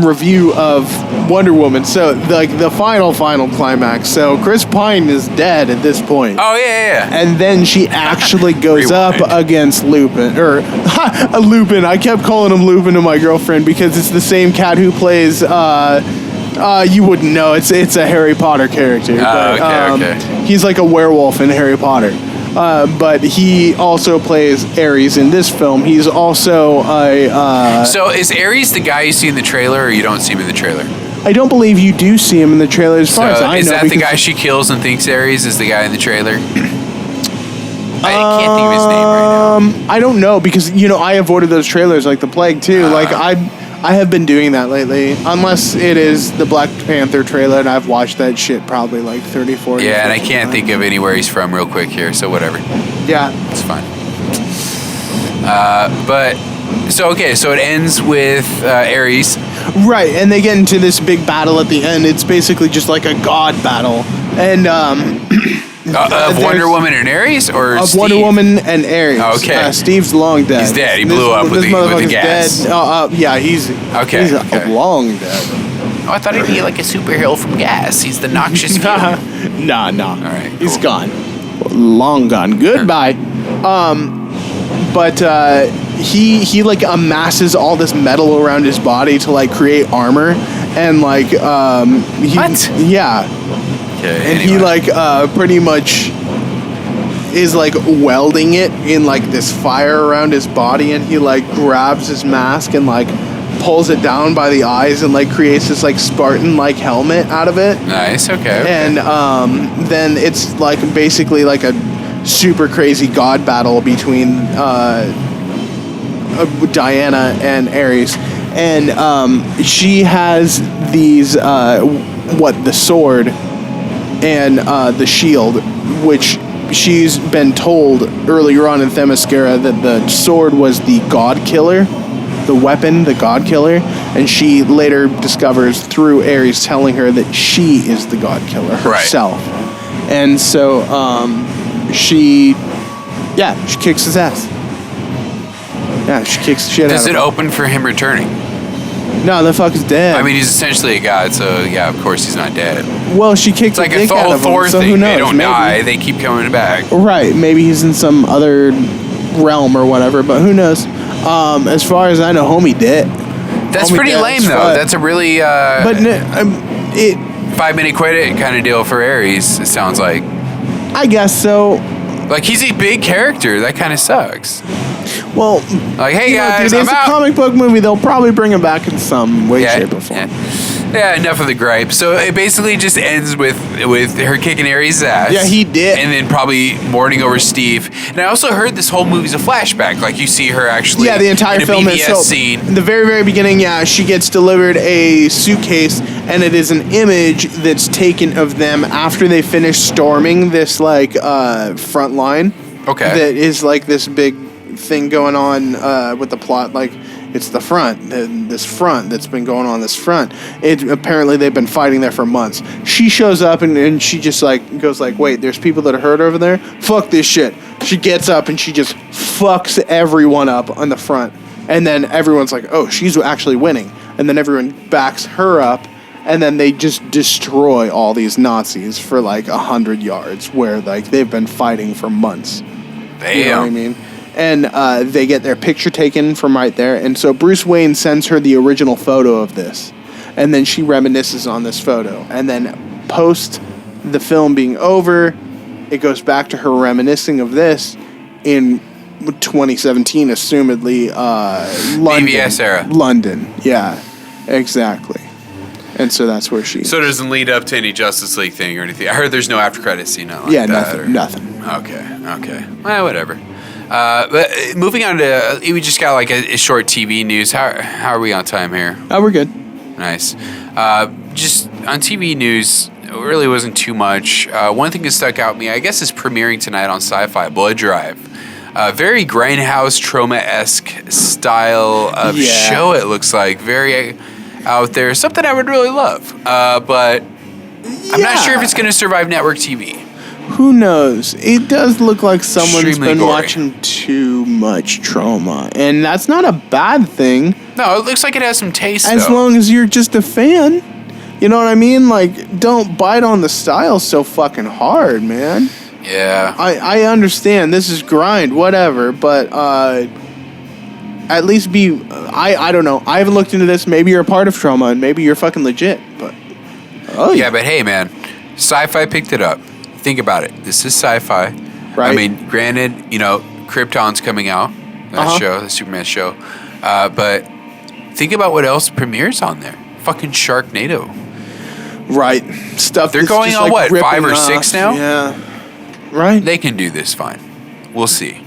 review of Wonder Woman. So, like, the final climax. So, Chris Pine is dead at this point. Oh, yeah. And then she actually goes up against Lupin. Lupin. I kept calling him Lupin to my girlfriend because it's the same cat who plays... you wouldn't know. It's a Harry Potter character. Okay. He's like a werewolf in Harry Potter. but he also plays Ares in this film. He's also a... So is Ares the guy you see in the trailer, or you don't see him in the trailer? I don't believe you do see him in the trailer as far as I know. Is that the guy she kills and thinks Ares is the guy in the trailer? I can't think of his name right now. I don't know, because, I avoided those trailers like the plague, too. I have been doing that lately, unless it is the Black Panther trailer, and I've watched that shit probably like 30, 40 Yeah, and I 50 can't times. think of anywhere he's from real quick here, so whatever. Yeah. It's fine. So it ends with Ares. Right, and they get into this big battle at the end. It's basically just like a god battle. And, Of Wonder Woman and Ares, or of Steve? Wonder Woman and Ares. Okay. Steve's long dead. He's dead. He blew up with the gas. Dead. Yeah, he's long dead. Oh, I thought he'd be like a superhero from Gas. He's the noxious fume. Nah. All right, He's cool. gone. Long gone. Goodbye. But he like amasses all this metal around his body to like create armor, and like What? Yeah. Okay, And he like pretty much is like welding it in like this fire around his body, and he like grabs his mask and like pulls it down by the eyes and like creates this like Spartan like helmet out of it. Nice. Okay. And then it's like basically like a super crazy god battle between Diana and Ares, and she has these the sword and the shield, which she's been told earlier on in Themyscira that the sword was the god killer, the weapon, the god killer, and she later discovers through Ares telling her that she is the god killer herself. Right. And so she kicks his ass. Yeah, she kicks the shit out of him. Does it open for him returning? No, the fuck is dead. I mean, he's essentially a god, so yeah, of course he's not dead. Well, she kicked It's like the a dick out whole of him, Thor so thing. who knows? They don't Maybe. die; they keep coming back. Right, maybe he's in some other realm or whatever, but who knows? As far as I know, homie dead. That's Homie pretty dead lame, as though. fuck. That's a really But 5-minute quit it kind of deal for Ares. It sounds like. I guess so. Like, he's a big character. That kind of sucks. Well, Like, hey guys, dude, I'm it's a out. comic book movie. They'll probably bring him back in some way, shape, or form. Yeah, enough of the gripe. So it basically just ends with her kicking Ares' ass. Yeah, he did. And then probably mourning over Steve. And I also heard this whole movie's a flashback. Like, you see her actually Yeah, the entire in a film BBS is so. scene. In the very, very beginning, she gets delivered a suitcase, and it is an image that's taken of them after they finish storming this like front line. Okay. That is like this big thing going on with the plot, like. It's the front, this front that's been going on this front. Apparently they've been fighting there for months. She shows up and she just like goes like, wait, there's people that are hurt over there? Fuck this shit. She gets up and she just fucks everyone up on the front. And then everyone's like, oh, she's actually winning. And then everyone backs her up, and then they just destroy all these Nazis for like 100 yards where like they've been fighting for months. Damn. You know what I mean? And they get their picture taken from right there. And so Bruce Wayne sends her the original photo of this. And then she reminisces on this photo. And then post the film being over, it goes back to her reminiscing of this in 2017, assumedly, London. BBS era. London, yeah, exactly. And so that's where she... So it doesn't lead up to any Justice League thing or anything. I heard there's no after credit scene. Like yeah, that, nothing. Okay. Well, whatever. But moving on to, we just got like a short TV news. How are we on time here? Oh, we're good. Nice. Just on TV news, it really wasn't too much. One thing that stuck out to me, I guess, is premiering tonight on Sci-Fi, Blood Drive. Very Grindhouse Trauma-esque style of show, it looks like. Very out there. Something I would really love. But I'm not sure if it's going to survive network TV. Who knows? It does look like someone's Extremely been gory. watching too much trauma. And that's not a bad thing. No, it looks like it has some taste, As though. long as you're just a fan. You know what I mean? Like, don't bite on the style so fucking hard, man. Yeah. I understand. This is grind, whatever. But at least be... I don't know. I haven't looked into this. Maybe you're a part of trauma, and maybe you're fucking legit. But... Yeah, but hey, man. Sci-Fi picked it up. Think about it. This is Sci-Fi. Right. I mean, granted, Krypton's coming out, that show, the Superman show. But think about what else premieres on there. Fucking Sharknado. Right. Stuff. They're going just, on like, what, 5 or ripping 6 off. now? Yeah. Right. They can do this fine. We'll see.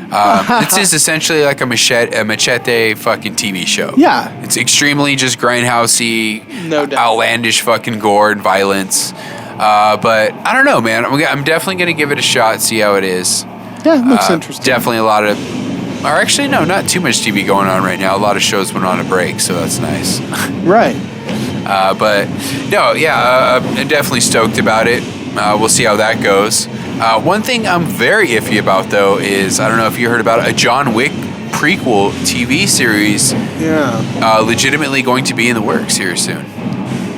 This is essentially like a machete fucking TV show. Yeah. It's extremely just grindhousey, No doubt. outlandish fucking gore and violence. But I don't know, man. I'm definitely going to give it a shot, see how it is. Yeah, it looks interesting. Definitely a lot of... Or actually, no, not too much TV going on right now. A lot of shows went on a break, so that's nice. Right. But no, yeah, I'm definitely stoked about it. We'll see how that goes. One thing I'm very iffy about, though, is I don't know if you heard about a John Wick prequel TV series Yeah. legitimately going to be in the works here soon.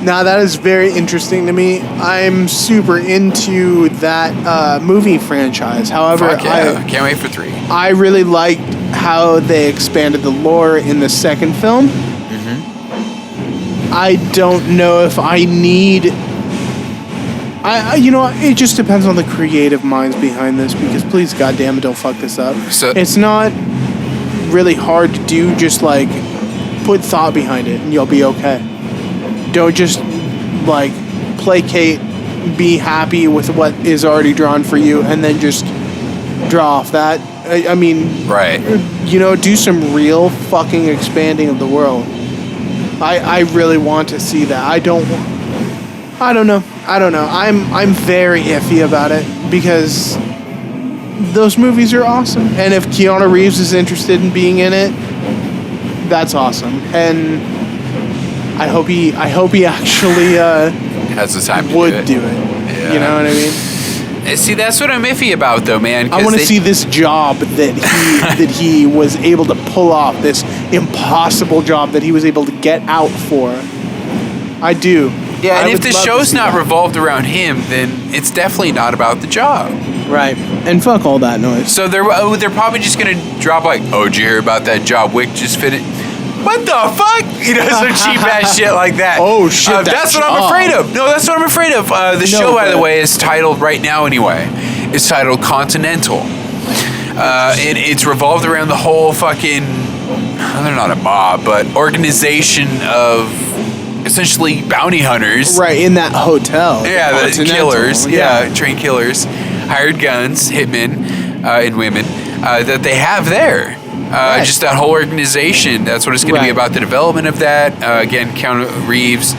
Now, that is very interesting to me. I'm super into that movie franchise. However, Fuck yeah, can't wait for 3. I really liked how they expanded the lore in the second film. I don't know if I need... it just depends on the creative minds behind this, because please, goddamn it, don't fuck this up. So- it's not really hard to do, just, like, put thought behind it, and you'll be okay. Don't just, like, placate, be happy with what is already drawn for you, and then just draw off that. I mean... Right. Do some real fucking expanding of the world. I really want to see that. I don't know. I'm very iffy about it, because those movies are awesome. And if Keanu Reeves is interested in being in it, that's awesome. And I hope he actually Has the time to would do it. do it. Yeah. You know what I mean? See, that's what I'm iffy about, though, man. I want to see this job that he was able to pull off, this impossible job that he was able to get out for. I do. Yeah, I and if would the love to show's see not that. revolved around him, then it's definitely not about the job. Right. And fuck all that noise. So they're probably just gonna drop like, oh, did you hear about that job Wick just finished? What the fuck? Some cheap ass shit like that. Oh, shit, That's what job. I'm afraid of. No, that's what I'm afraid of. The show, by the way, is titled right now anyway. It's titled Continental. And it's revolved around the whole fucking, they're not a mob, but organization of essentially bounty hunters. Right, in that hotel. Yeah, the Continental. killers. Yeah, trained killers, hired guns, hitmen, and women that they have there. Right. Just that whole organization. That's what it's going to be Right. about. The development of that. Again, Keanu Reeves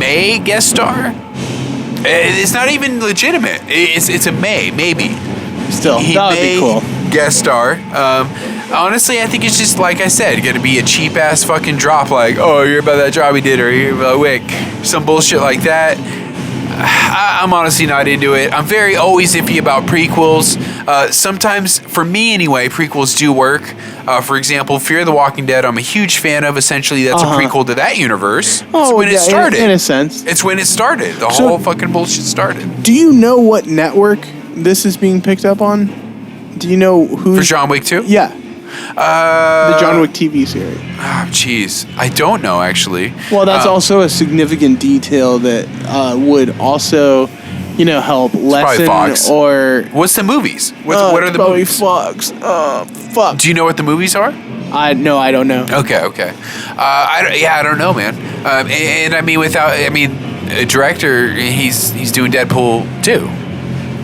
may guest star. It's not even legitimate. It's a maybe. Still, He that would may be cool. guest star. Honestly, I think it's just, like I said, going to be a cheap-ass fucking drop like, oh, you hear about that job he did, or you hear about Wick. Some bullshit like that. I'm honestly not into it. I'm very always iffy about prequels. Sometimes, for me anyway, prequels do work. For example, Fear the Walking Dead, I'm a huge fan of. Essentially, that's a prequel to that universe. It's when it started. In a sense. It's when it started. The whole fucking bullshit started. Do you know what network this is being picked up on? Do you know who? For John Wick 2? Yeah. The John Wick TV series. Oh, jeez. I don't know, actually. Well, that's also a significant detail that would also, help lessen Fox. or... What's the movies? What are the probably movies? Fox. Fuck. Do you know what the movies are? I don't know. Okay. I don't know, man. And I mean, a director, he's doing Deadpool 2.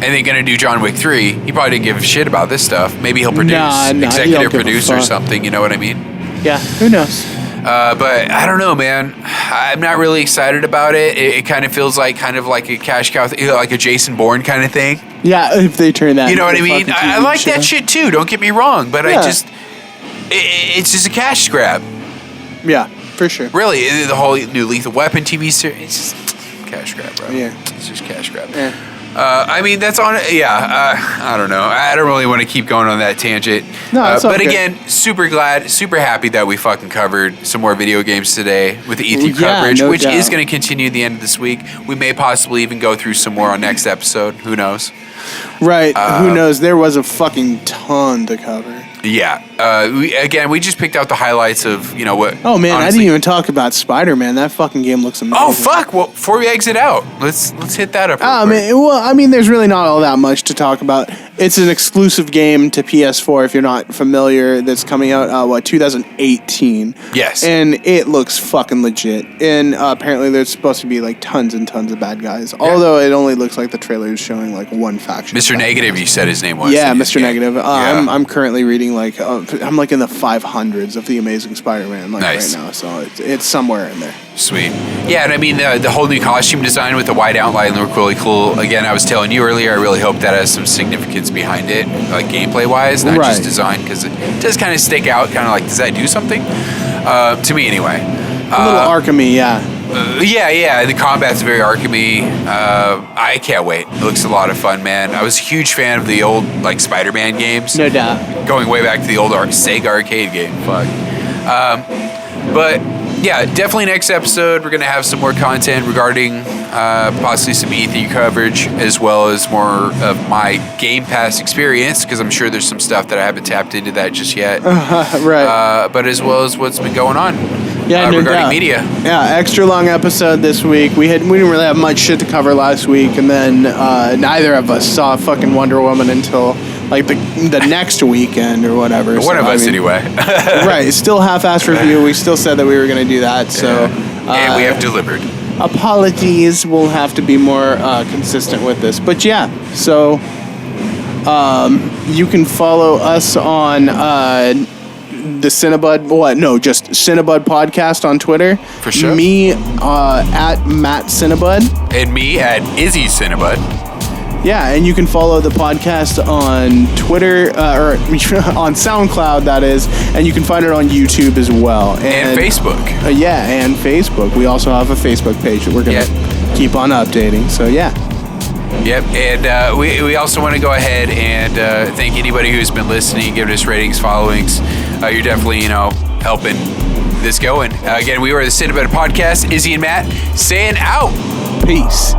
And they're gonna do John Wick 3. He probably didn't give a shit about this stuff. Maybe he'll produce, Nah, he executive don't give a produce or fuck. something. You know what I mean? Yeah, who knows? But I don't know, man. I'm not really excited about it. It kind of feels like a cash cow, like a Jason Bourne kind of thing. Yeah, if they turn that. You know what I into a mean? fucking I TV like show. that shit too. Don't get me wrong, but Yeah. it's just a cash grab. Yeah, for sure. Really, the whole new Lethal Weapon TV series, it's just cash grab, bro. Yeah. It's just cash grab. Yeah. That's on. I don't know. I don't really want to keep going on that tangent. No, it's all but good. again, super glad, super happy that we fucking covered some more video games today with the E3 Yeah, coverage, no which is doubt. going to continue at the end of this week. We may possibly even go through some more on next episode. Who knows? Right. Who knows? There was a fucking ton to cover. Yeah. We just picked out the highlights of what. Oh man, I honestly- didn't even talk about Spider-Man. That fucking game looks amazing. Oh fuck! Well, before we exit out, let's hit that up. real quick. There's really not all that much to talk about. It's an exclusive game to PS4 if you're not familiar. That's coming out 2018. Yes. And it looks fucking legit. And apparently there's supposed to be like tons and tons of bad guys. Although it only looks like the trailer is showing like one faction. Mr. Negative, you said his name was. Yeah, Mr. Negative. I'm currently reading like I'm like in the 500s of the Amazing Spider-Man like Nice. right now, so it's somewhere in there. Sweet. Yeah, and I mean, the whole new costume design with the wide outline looked really cool. Again, I was telling you earlier, I really hope that has some significance behind it, like gameplay-wise, not just design, because it does kind of stick out, kind of like, does that do something? To me, anyway. A little Arkham-y, yeah. Yeah, the combat's very Arkham-y. I can't wait. It looks a lot of fun, man. I was a huge fan of the old, like, Spider-Man games. No doubt. Going way back to the old Sega arcade game. Fuck. But... yeah, definitely next episode we're going to have some more content regarding possibly some E3 coverage as well as more of my Game Pass experience because I'm sure there's some stuff that I haven't tapped into that just yet. Right. But as well as what's been going on regarding doubt. media. Yeah, extra long episode this week. We didn't really have much shit to cover last week, and then neither of us saw fucking Wonder Woman until like the next weekend or whatever. One of us anyway. Right, still half-ass review. We still said that we were going to do that, so... and we have delivered. Apologies, we'll have to be more consistent with this. But yeah, so you can follow us on the Cinnabud... just Cinnabud Podcast on Twitter. For sure. Me at Matt Cinnabud. And me at Izzy Cinnabud. Yeah, and you can follow the podcast on Twitter, or on SoundCloud, that is, and you can find it on YouTube as well. And Facebook. Yeah, and Facebook. We also have a Facebook page that we're going to keep on updating, so yeah. Yep, and we also want to go ahead and thank anybody who's been listening, giving us ratings, followings. You're definitely, helping this going. Again, we were the Cinnabon Podcast, Izzy and Matt, saying out. Peace.